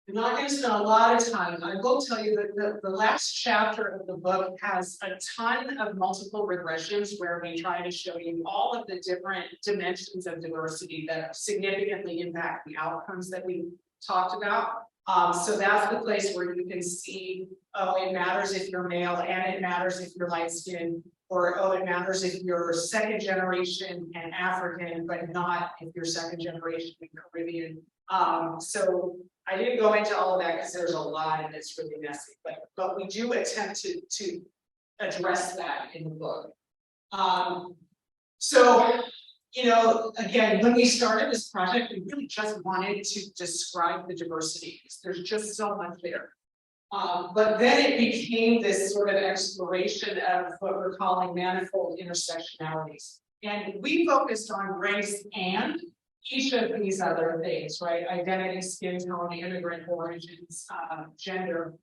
I'm not going to spend a lot of time. I will tell you that the last chapter of the book has a ton of multiple regressions where we try to show you all of the different dimensions of diversity that significantly impact the outcomes that we talked about. So that's the place where you can see, oh, it matters if you're male and it matters if you're light skinned, or oh, it matters if you're second generation and African, but not if you're second generation and Caribbean. So I didn't go into all of that because there's a lot and it's really messy, but we do attempt to address that in the book. So, you know, again, when we started this project, we really just wanted to describe the diversity because there's just so much there. But then it became this sort of exploration of what we're calling manifold intersectionalities. And we focused on race and each of these other things, right? Identity, skin tone, immigrant origins, gender,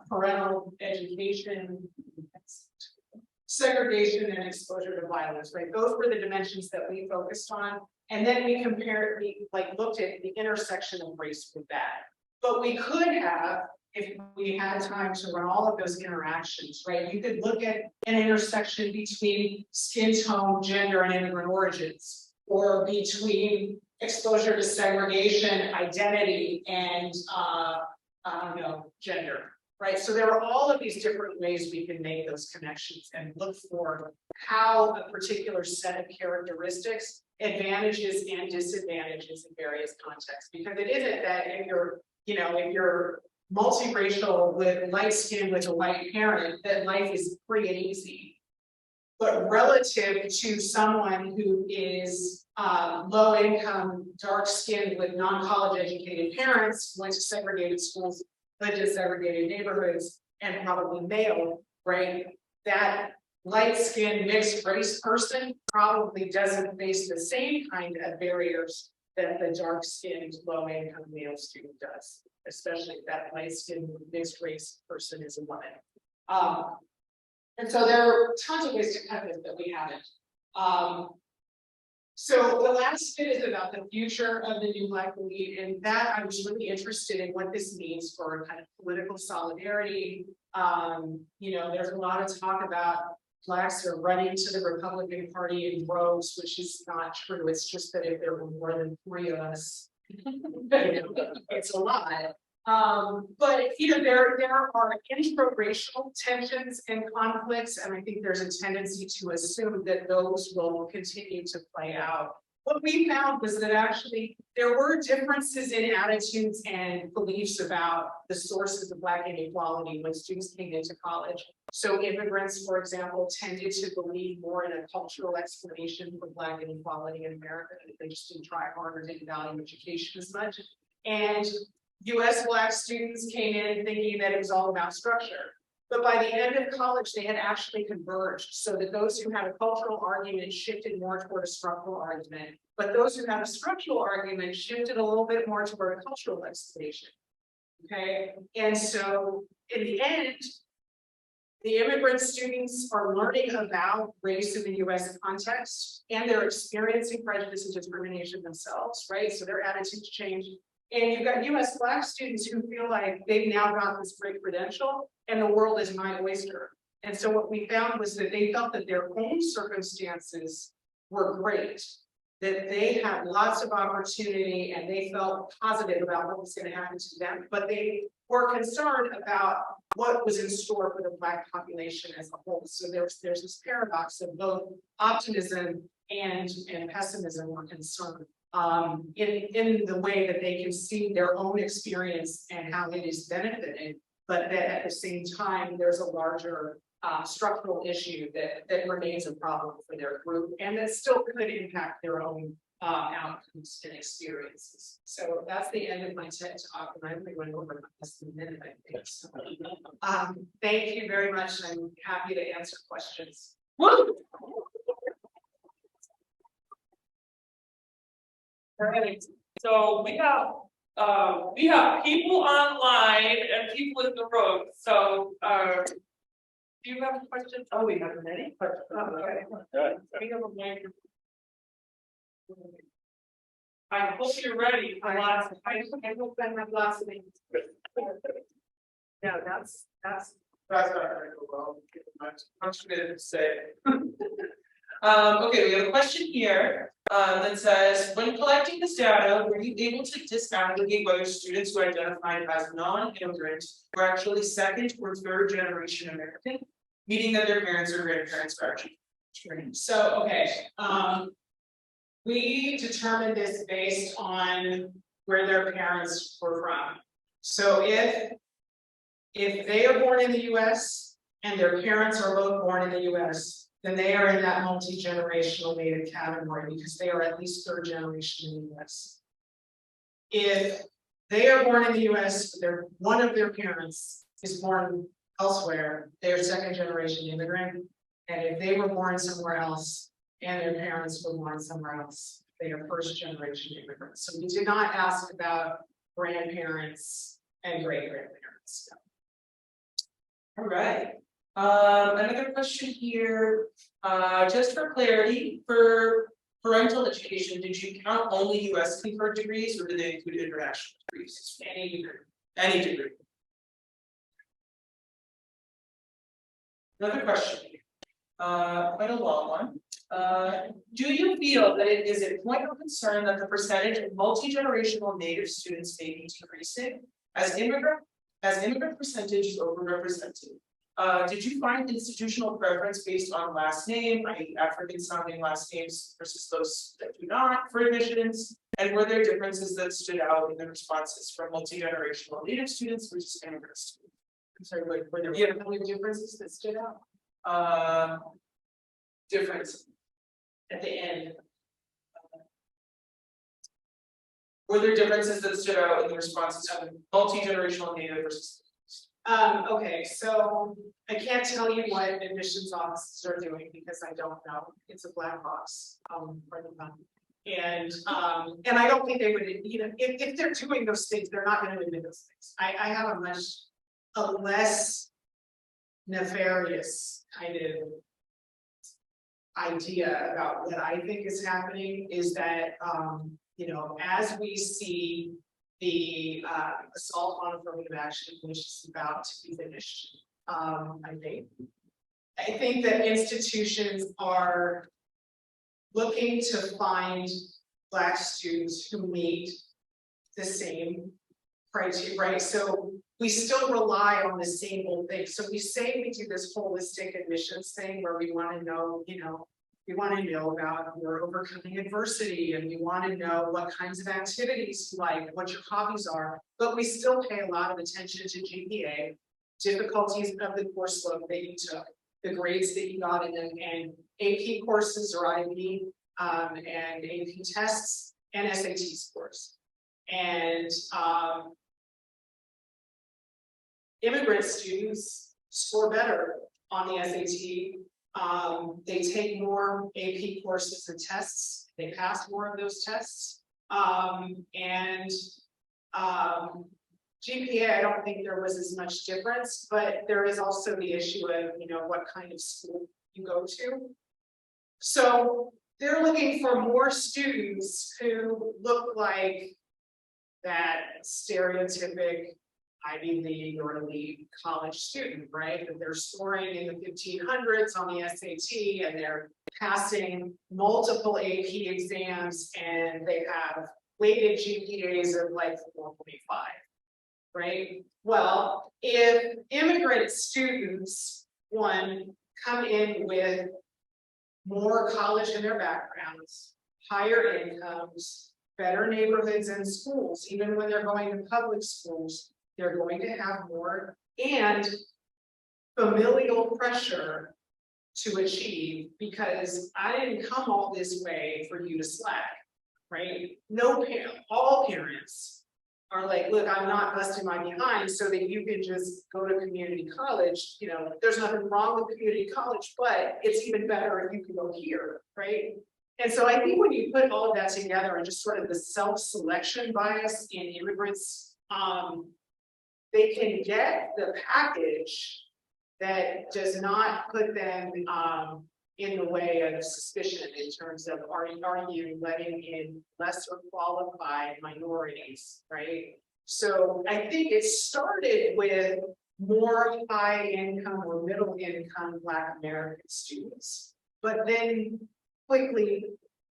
parental education, segregation, and exposure to violence, right? Those were the dimensions that we focused on. And then we compared, we looked at the intersection of race with that. But we could have, if we had time to run all of those interactions, right? You could look at an intersection between skin tone, gender, and immigrant origins, or between exposure to segregation, identity, and I don't know, gender, right? So there are all of these different ways we can make those connections and look for how a particular set of characteristics advantages and disadvantages in various contexts. Because it isn't that if you're, you know, if you're multiracial with light skin with a white parent, that life is free and easy. But relative to someone who is low income, dark skinned with non-college educated parents, went to segregated schools, lived in segregated neighborhoods, and probably male, right? That light skinned mixed race person probably doesn't face the same kind of barriers that the dark skinned, low income male student does, especially if that light skinned mixed race person is a woman. And so there are tons of ways to cut this that we haven't. So the last bit is about the future of the new Black elite, and that I was really interested in what this means for kind of political solidarity. You know, there's a lot of talk about Blacks are running to the Republican Party in droves, which is not true. It's just that if there were more than 3 of us, you know, it's a lot. But you know, there are intraracial tensions and conflicts, and I think there's a tendency to assume that those will continue to play out. What we found was that actually there were differences in attitudes and beliefs about the sources of Black inequality when students came into college. So immigrants, for example, tended to believe more in a cultural explanation for Black inequality in America. They just didn't try harder, didn't value education as much. And US Black students came in thinking that it was all about structure. But by the end of college, they had actually converged so that those who had a cultural argument shifted more toward a structural argument. But those who had a structural argument shifted a little bit more toward a cultural explanation. Okay. And so in the end, the immigrant students are learning about race in the US context, and they're experiencing prejudice and discrimination themselves, right? So their attitudes change. And you've got US Black students who feel like they've now got this great credential and the world is my oyster. And so what we found was that they felt that their own circumstances were great, that they had lots of opportunity and they felt positive about what was going to happen to them, but they were concerned about what was in store for the Black population as a whole. So there's this paradox of both optimism and pessimism or concern. In the way that they can see their own experience and how it is benefited, but that at the same time, there's a larger structural issue that remains a problem for their group and that still could impact their own outcomes and experiences. So that's the end of my TED talk, and I'm going over this in a minute, I think. So, thank you very much. I'm happy to answer questions. Woo! All right, so we have people online and people in the room. So do you have questions? Oh, we have many questions. Okay. We have a microphone. I hope you're ready for lots of. I hope I have lots of things. No, that's. That's not gonna go well. Much to say. Okay, we have a question here, that says, when collecting this data, were you able to disaggregate whether students who identified as non-immigrant were actually second or third generation American? Meaning that their parents or grandparents were actually. So, okay, we determined this based on where their parents were from. So if they are born in the US and their parents are both born in the US, then they are in that multi-generational native category because they are at least third generation in the US. If they are born in the US, but one of their parents is born elsewhere, they are second generation immigrant. And if they were born somewhere else and their parents were born somewhere else, they are first generation immigrants. So we did not ask about grandparents and great grandparents. All right, another question here, just for clarity, for parental education, did you count only US conferred degrees or did they include international degrees? Any degree. Any degree. Another question, quite a long one. Do you feel that it is a point of concern that the percentage of multi-generational Native students may be decreasing as immigrant percentage is overrepresented? Did you find institutional preference based on last name, i.e. African sounding last names versus those that do not for admissions? And were there differences that stood out in the responses from multi-generational Native students versus immigrant students? I'm sorry, were there any differences that stood out? Difference At the end. Were there differences that stood out in the responses of multi-generational Native versus? Okay, so I can't tell you what admissions offices are doing because I don't know. It's a black box, for them. And I don't think they would, if they're doing those things, they're not gonna admit those things. I have a less nefarious kind of idea about what I think is happening is that, as we see the assault on affirmative action, which is about to be finished, I think that institutions are looking to find Black students who meet the same criteria, right? So we still rely on the same old thing. So we say we do this holistic admissions thing where we want to know, we want to know about your overcoming adversity and we want to know what kinds of activities you like, what your hobbies are, but we still pay a lot of attention to GPA, difficulties of the course load that you took, the grades that you got in them, and AP courses or IB, and AP tests and SAT scores. And immigrant students score better on the SAT. They take more AP courses and tests. They pass more of those tests. GPA, I don't think there was as much difference, but there is also the issue of, what kind of school you go to. So they're looking for more students who look like that stereotypic Ivy League or elite college student, right? That they're scoring in the 1500s on the SAT and they're passing multiple AP exams and they have weighted GPAs of like 4.5, right? Well, if immigrant students, come in with more college in their backgrounds, higher incomes, better neighborhoods and schools, even when they're going to public schools, they're going to have more and familial pressure to achieve because I didn't come all this way for you to slack, right? No parent, all parents are like, look, I'm not busting my behind so that you can just go to community college. There's nothing wrong with community college, but it's even better if you can go here, right? And so I think when you put all of that together and just sort of the self-selection bias in immigrants, they can get the package that does not put them in the way of suspicion in terms of are you letting in lesser qualified minorities, right? So I think it started with more high income or middle income Black American students, but then quickly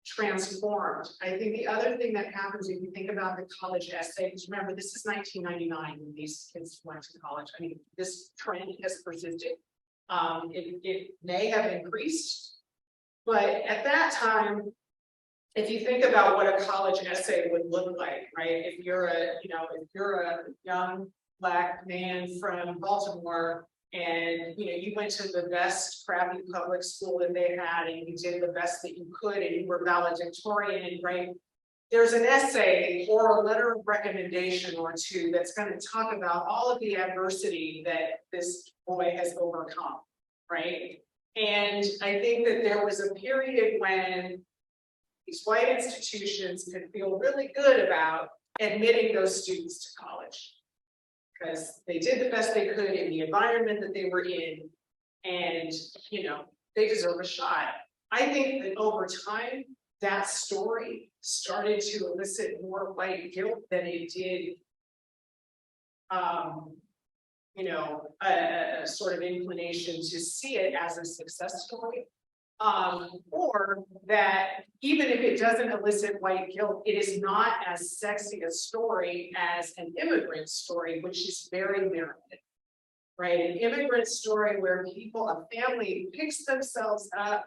transformed. I think the other thing that happens if you think about the college essay, because remember, this is 1999 when these kids went to college. I mean, this trend has persisted. It may have increased, but at that time, if you think about what a college essay would look like, right? If you're a young Black man from Baltimore and you went to the best crappy public school that they had and you did the best that you could and you were valedictorian, right? There's an essay or a letter of recommendation or two that's going to talk about all of the adversity that this boy has overcome, right? And I think that there was a period when these white institutions could feel really good about admitting those students to college because they did the best they could in the environment that they were in, and they deserve a shot. I think that over time, that story started to elicit more white guilt than it did, a sort of inclination to see it as a success story. Or that even if it doesn't elicit white guilt, it is not as sexy a story as an immigrant story, which is very merited, right? An immigrant story where a family picks themselves up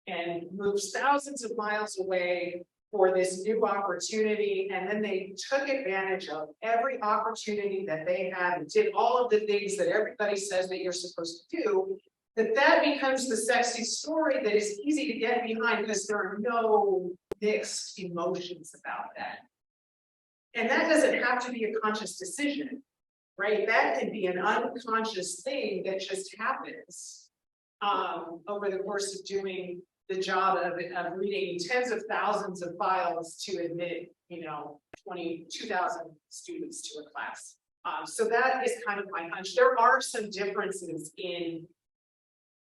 and moves thousands of miles away for this new opportunity, and then they took advantage of every opportunity that they had and did all of the things that everybody says that you're supposed to do. That becomes the sexy story that is easy to get behind because there are no mixed emotions about that. And that doesn't have to be a conscious decision, right? That can be an unconscious thing that just happens over the course of doing the job of reading tens of thousands of files to admit, 22,000 students to a class. So that is kind of my hunch. There are some differences in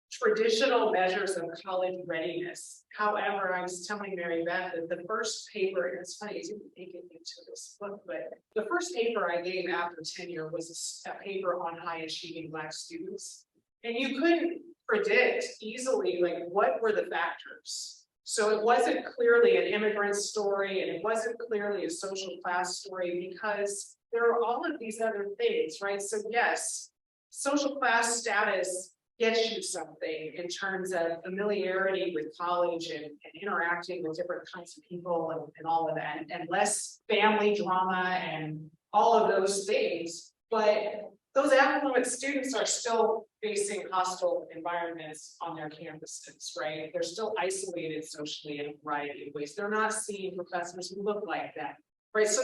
traditional measures of college readiness. However, I was telling Mary Beth that the first paper, and it's funny, I didn't make it into this book, but the first paper I gave after tenure was a paper on high achieving Black students. And you couldn't predict easily, like, what were the factors? So it wasn't clearly an immigrant story, and it wasn't clearly a social class story because there are all of these other things, right? So yes, social class status gets you something in terms of familiarity with college and interacting with different kinds of people and all of that, and less family drama and all of those things. But those affluent students are still facing hostile environments on their campuses, right? They're still isolated socially in a variety of ways. They're not seeing professors who look like that, right? So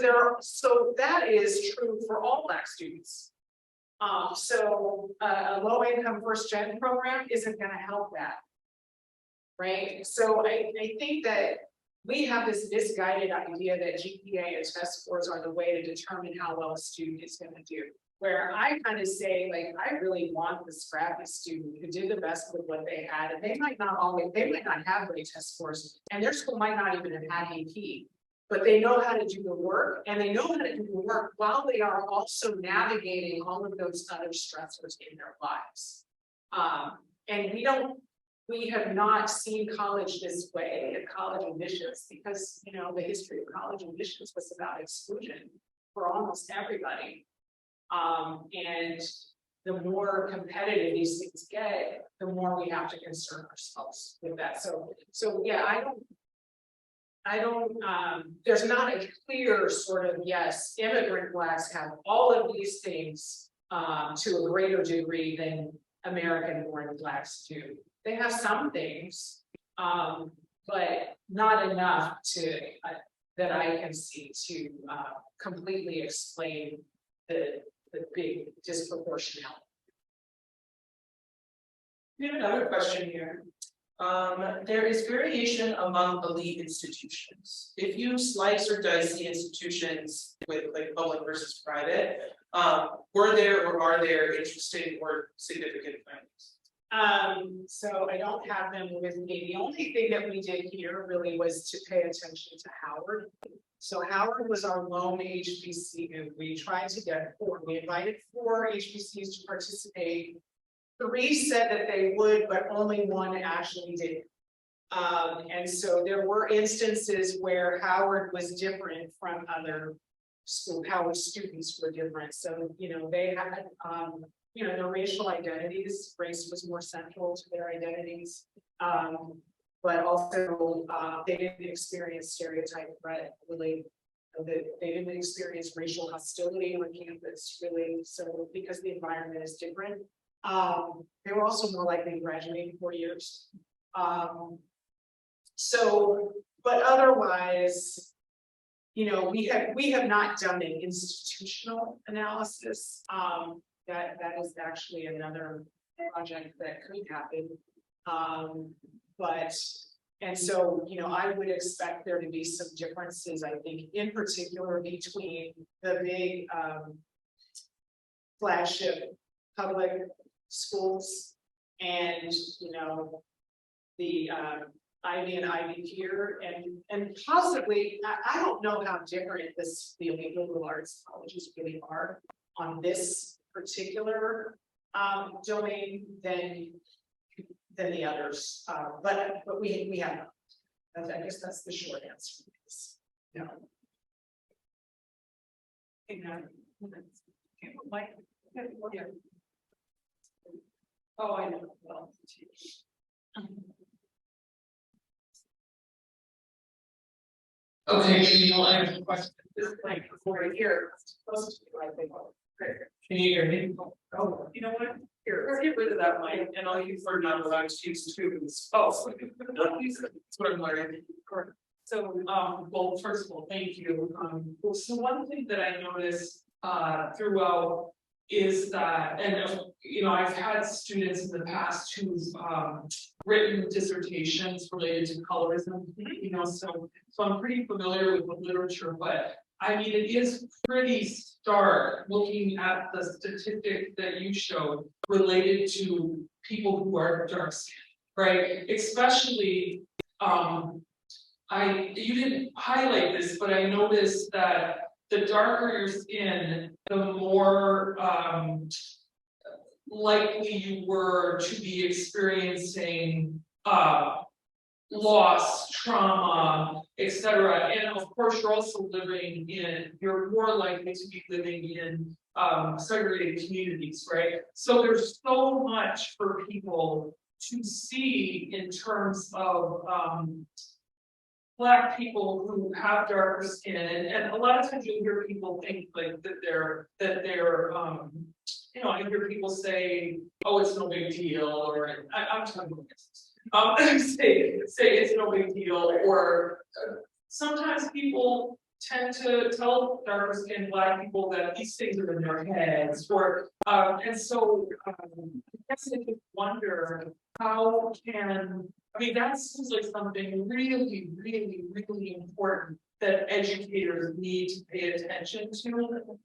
that is true for all Black students. So a low-income first-gen program isn't going to help that, right? So I think that we have this misguided idea that GPA and test scores are the way to determine how well a student is going to do. Where I kind of say, like, I really want the scrappy student who did the best with what they had, and they might not have great test scores, and their school might not even have had AP. But they know how to do the work, and they know how to do the work while they are also navigating all of those other stressors in their lives. And we have not seen college this way at college admissions because, the history of college admissions was about exclusion for almost everybody. And the more competitive these things get, the more we have to concern ourselves with that. So yeah, there's not a clear sort of, yes, immigrant Blacks have all of these things to a greater degree than American-born Blacks do. They have some things, but not enough that I can see to completely explain the big disproportionality. We have another question here. There is variation among elite institutions. If you slice or dice the institutions with like public versus private, were there or are there interesting or significant findings? So I don't have them with me. The only thing that we did here really was to pay attention to Howard. So Howard was our lone HBC, and we tried to get 4. We invited 4 HBCs to participate. 3 said that they would, but only 1 actually did. And so there were instances where Howard was different from other school, Howard students were different. So, they had, their racial identities, race was more central to their identities. But also, they didn't experience stereotype threat really. They didn't experience racial hostility on campus really. So because the environment is different, they were also more likely to graduate in 4 years. So, but otherwise, we have not done an institutional analysis. That is actually another project that could happen. And so, I would expect there to be some differences, I think, in particular between the big flagship public schools and, the Ivy and Ivy Tier, and possibly, I don't know how different the liberal arts colleges really are on this particular domain than the others, but we have not. I guess that's the short answer. No. Oh, I know. Well, Okay, I have a question. This is like right here, it's supposed to be, I think. Can you hear me? Oh, you know what? Here, let's get rid of that mic and I'll use for non-relaxed use too. Oh, that's what I'm learning. So, well, first of all, thank you. So one thing that I noticed throughout is that, and I've had students in the past who've written dissertations related to colorism, so I'm pretty familiar with the literature, but I mean, it is pretty stark looking at the statistic that you showed related to people who are dark skinned, right? Especially, you didn't highlight this, but I noticed that the darker your skin, the more likely you were to be experiencing loss, trauma, etc. And of course, you're more likely to be living in segregated communities, right? So there's so much for people to see in terms of Black people who have darker skin, and a lot of times you'll hear people think like that they're I hear people say, oh, it's no big deal, or I'm talking about this. Say it's no big deal, or sometimes people tend to tell darker skinned Black people that these things are in their heads, or and so I guess I just wonder how that seems like something really, really, really important that educators need to pay attention to.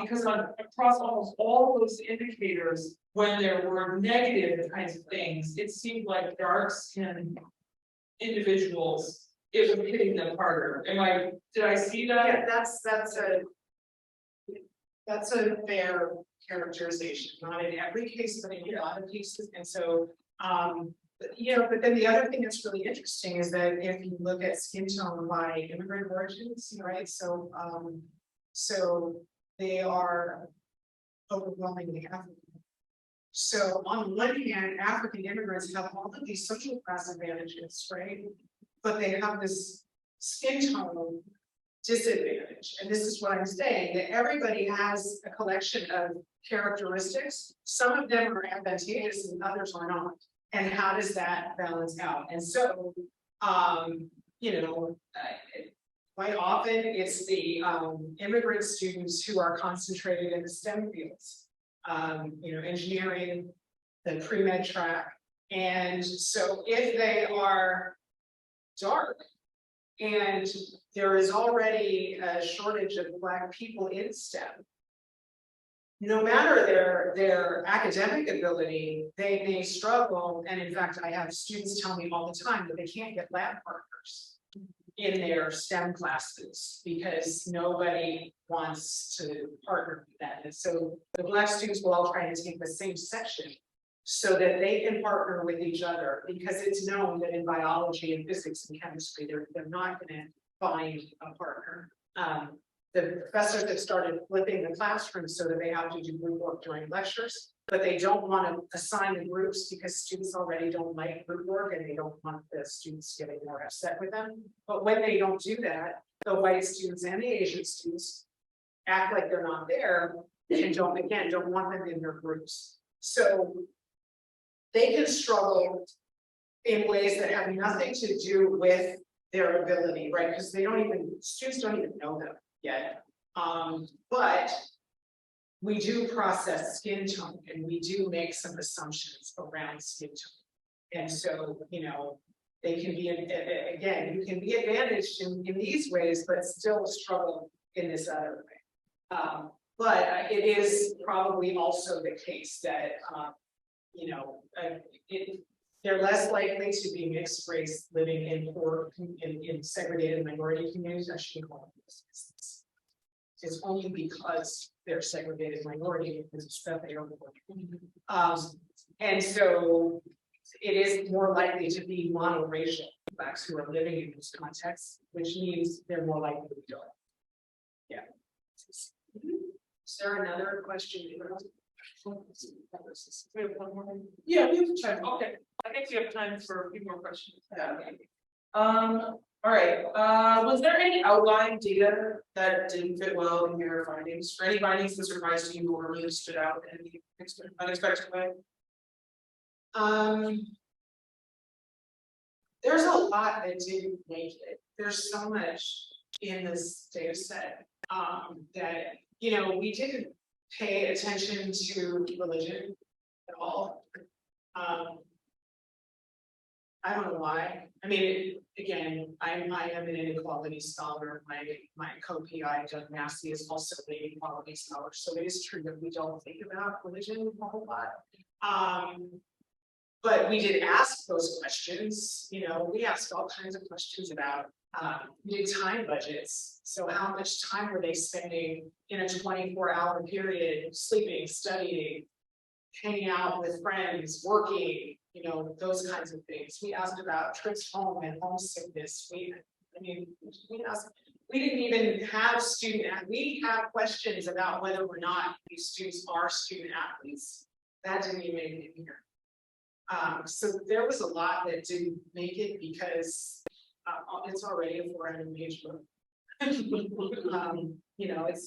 Because across almost all those indicators, when there were negative kinds of things, it seemed like dark-skinned individuals, it was hitting them harder. Did I see that? Yeah, that's a fair characterization, not in every case, but in a lot of cases. And so, but then the other thing that's really interesting is that if you look at skin tone by immigrant origins, right? So, they are overwhelmingly African. So on one hand, African immigrants have all of these social class advantages, right? But they have this skin tone disadvantage. And this is what I'm saying, that everybody has a collection of characteristics. Some of them are advantageous and others are not. And how does that balance out? And so, quite often it's the immigrant students who are concentrated in the STEM fields, engineering, the pre-med track. And so if they are dark and there is already a shortage of Black people in STEM, no matter their academic ability, they may struggle. And in fact, I have students tell me all the time that they can't get lab partners in their STEM classes because nobody wants to partner with that. And so the Black students will all try to take the same section so that they can partner with each other, because it's known that in biology and physics and chemistry, they're not going to find a partner. The professors have started flipping the classroom so that they have to do group work during lectures, but they don't want to assign the groups because students already don't like group work and they don't want the students getting more upset with them. But when they don't do that, the white students and the Asian students act like they're not there and don't want them in their groups. So they can struggle in ways that have nothing to do with their ability, right? Because students don't even know them yet. But we do process skin tone and we do make some assumptions around skin tone. And so, they can be, again, you can be advantaged in these ways, but still struggle in this other way. But it is probably also the case that, they're less likely to be mixed race living in segregated minority communities. I shouldn't call them this. It's only because they're segregated minority because of stuff they don't work. And so it is more likely to be monoracial Blacks who are living in this context, which means they're more likely to be dark. Yeah. Is there another question? We have one more. Yeah, we have time. Okay, I think we have time for a few more questions. Yeah. All right. Was there any outlying data that didn't fit well in your findings? For any findings that surprised you or really stood out in any unexpected way? There's a lot that didn't make it. There's so much in this data set that we didn't pay attention to religion at all. I don't know why. I mean, again, I am an inequality scholar. My co-PI, Doug Massey, is also an inequality scholar. So it is true that we don't think about religion a whole lot. But we did ask those questions. We asked all kinds of questions about we did time budgets. So how much time were they spending in a 24-hour period, sleeping, studying, hanging out with friends, working, those kinds of things. We asked about trips home and homesickness. We didn't even have we have questions about whether or not these students are student athletes. That didn't even make it here. So there was a lot that didn't make it because it's already a 400-page book. It's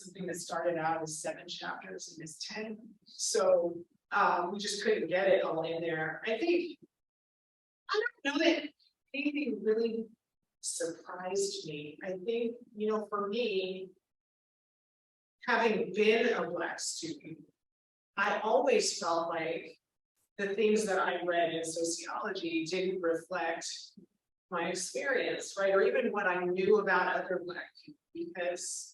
something that started out as 7 chapters and is 10. So we just couldn't get it all in there. I don't know that anything really surprised me. I think, for me, having been a Black student, I always felt like the things that I read in sociology didn't reflect my experience, right? Or even what I knew about other Black people, because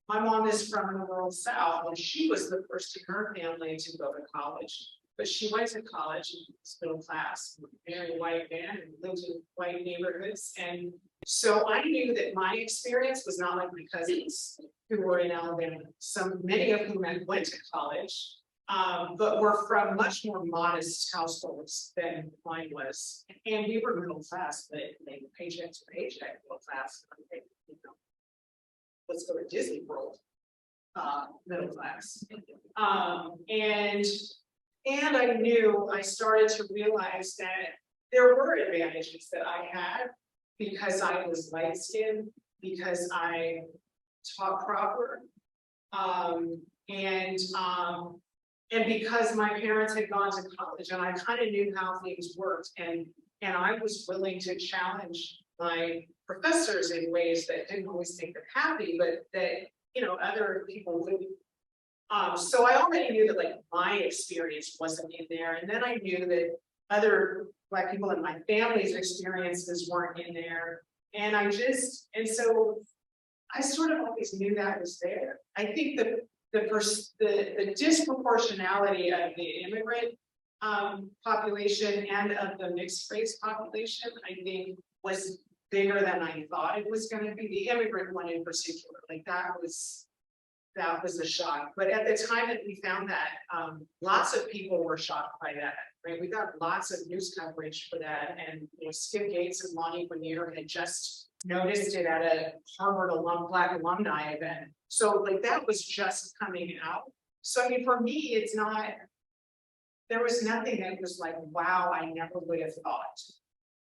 my mom is from the rural South, and she was the first in her family to go to college. But she went to college and was middle class, very white man, and lived in white neighborhoods. And so I knew that my experience was not like my cousins who were in Alabama, many of whom went to college. But were from much more modest households than mine was. And we were middle class, but like paycheck to paycheck middle class. Let's go to Disney World, middle class. And I started to realize that there were advantages that I had because I was light skinned, because I taught proper, and because my parents had gone to college and I kind of knew how things worked, and I was willing to challenge my professors in ways that didn't always make them happy, but that other people wouldn't. So I already knew that like my experience wasn't in there, and then I knew that other Black people in my family's experiences weren't in there, and so I sort of always knew that was there. I think that the disproportionality of the immigrant population and of the mixed race population, I think, was bigger than I thought it was going to be. The immigrant one in particular, like that was a shock. But at the time that we found that, lots of people were shocked by that. Right, we got lots of news coverage for that, and Skip Gates and Lonnie Lanier had just noticed it at a Harvard Black alumni event. So like that was just coming out. So I mean, for me, it's not. There was nothing that was like, wow, I never would have thought.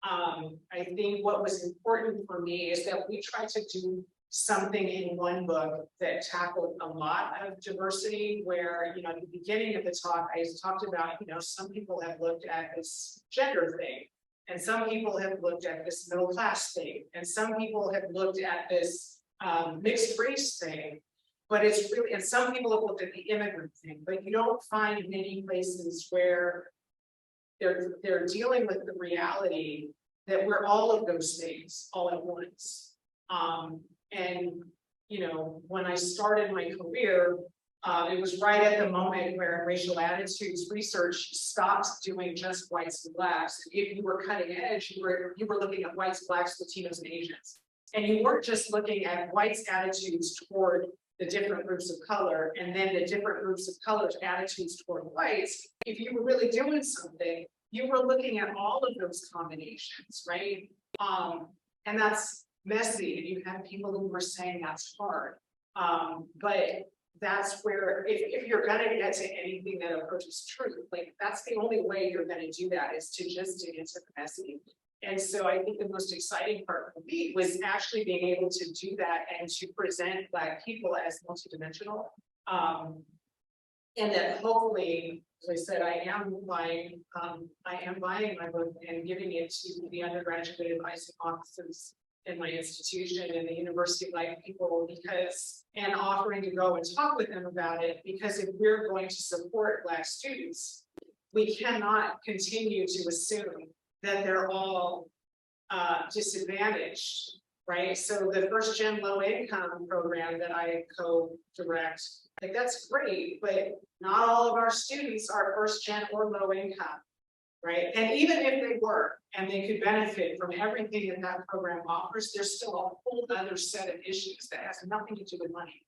I think what was important for me is that we tried to do something in one book that tackled a lot of diversity, where, at the beginning of the talk, I talked about, some people have looked at this gender thing, and some people have looked at this middle class thing, and some people have looked at this mixed race thing, but it's really, and some people have looked at the immigrant thing, but you don't find many places where they're dealing with the reality that we're all of those things all at once. And, when I started my career, it was right at the moment where racial attitudes research stopped doing just whites and blacks. If you were cutting edge, you were looking at whites, blacks, Latinos, and Asians. And you weren't just looking at whites' attitudes toward the different groups of color, and then the different groups of color's attitudes toward whites. If you were really doing something, you were looking at all of those combinations, right? And that's messy, and you have people who were saying that's hard. But that's where, if you're gonna get to anything that approaches truth, like that's the only way you're gonna do that, is to just dig into the messy. And so I think the most exciting part for me was actually being able to do that and to present Black people as multidimensional. And that hopefully, as I said, I am buying my book and giving it to the undergraduate advising offices in my institution and the University Black people, and offering to go and talk with them about it, because if we're going to support Black students, we cannot continue to assume that they're all disadvantaged, right? So the first gen low income program that I co-direct, like that's great, but not all of our students are first gen or low income, right? And even if they were, and they could benefit from everything that that program offers, there's still a whole other set of issues that has nothing to do with money.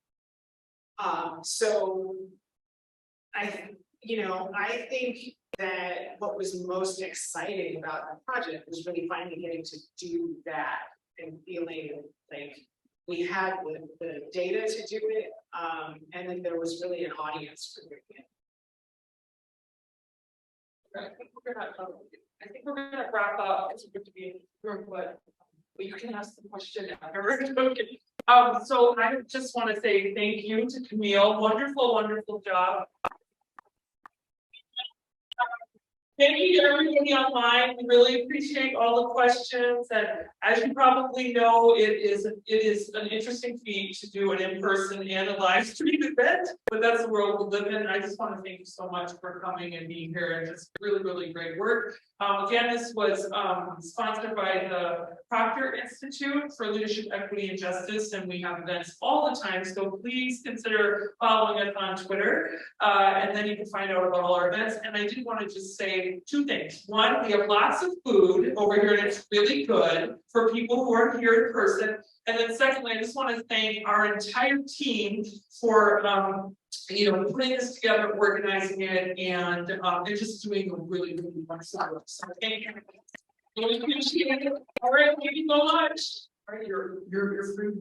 So I think that what was most exciting about the project was really finally getting to do that and feeling like we had the data to do it, and then there was really an audience for doing it. I think we're gonna wrap up. It's good to be in the room, but you can ask the question afterwards. Okay. So I just want to say thank you to Camille. Wonderful, wonderful job. Thank you to everybody online. We really appreciate all the questions. And as you probably know, it is an interesting feat to do an in-person and a live stream event, but that's the world we live in. I just want to thank you so much for coming and being here, and just really, really great work. Again, this was sponsored by the Proctor Institute for Leadership, Equity, and Justice, and we have events all the time. So please consider following us on Twitter, and then you can find out about all our events. And I did want to just say two things. One, we have lots of food over here, and it's really good for people who are here in person. And then secondly, I just want to thank our entire team for putting this together, organizing it, and they're just doing a really, really wonderful job. So thank you. Really appreciate it. All right, thank you so much. All right, you're free.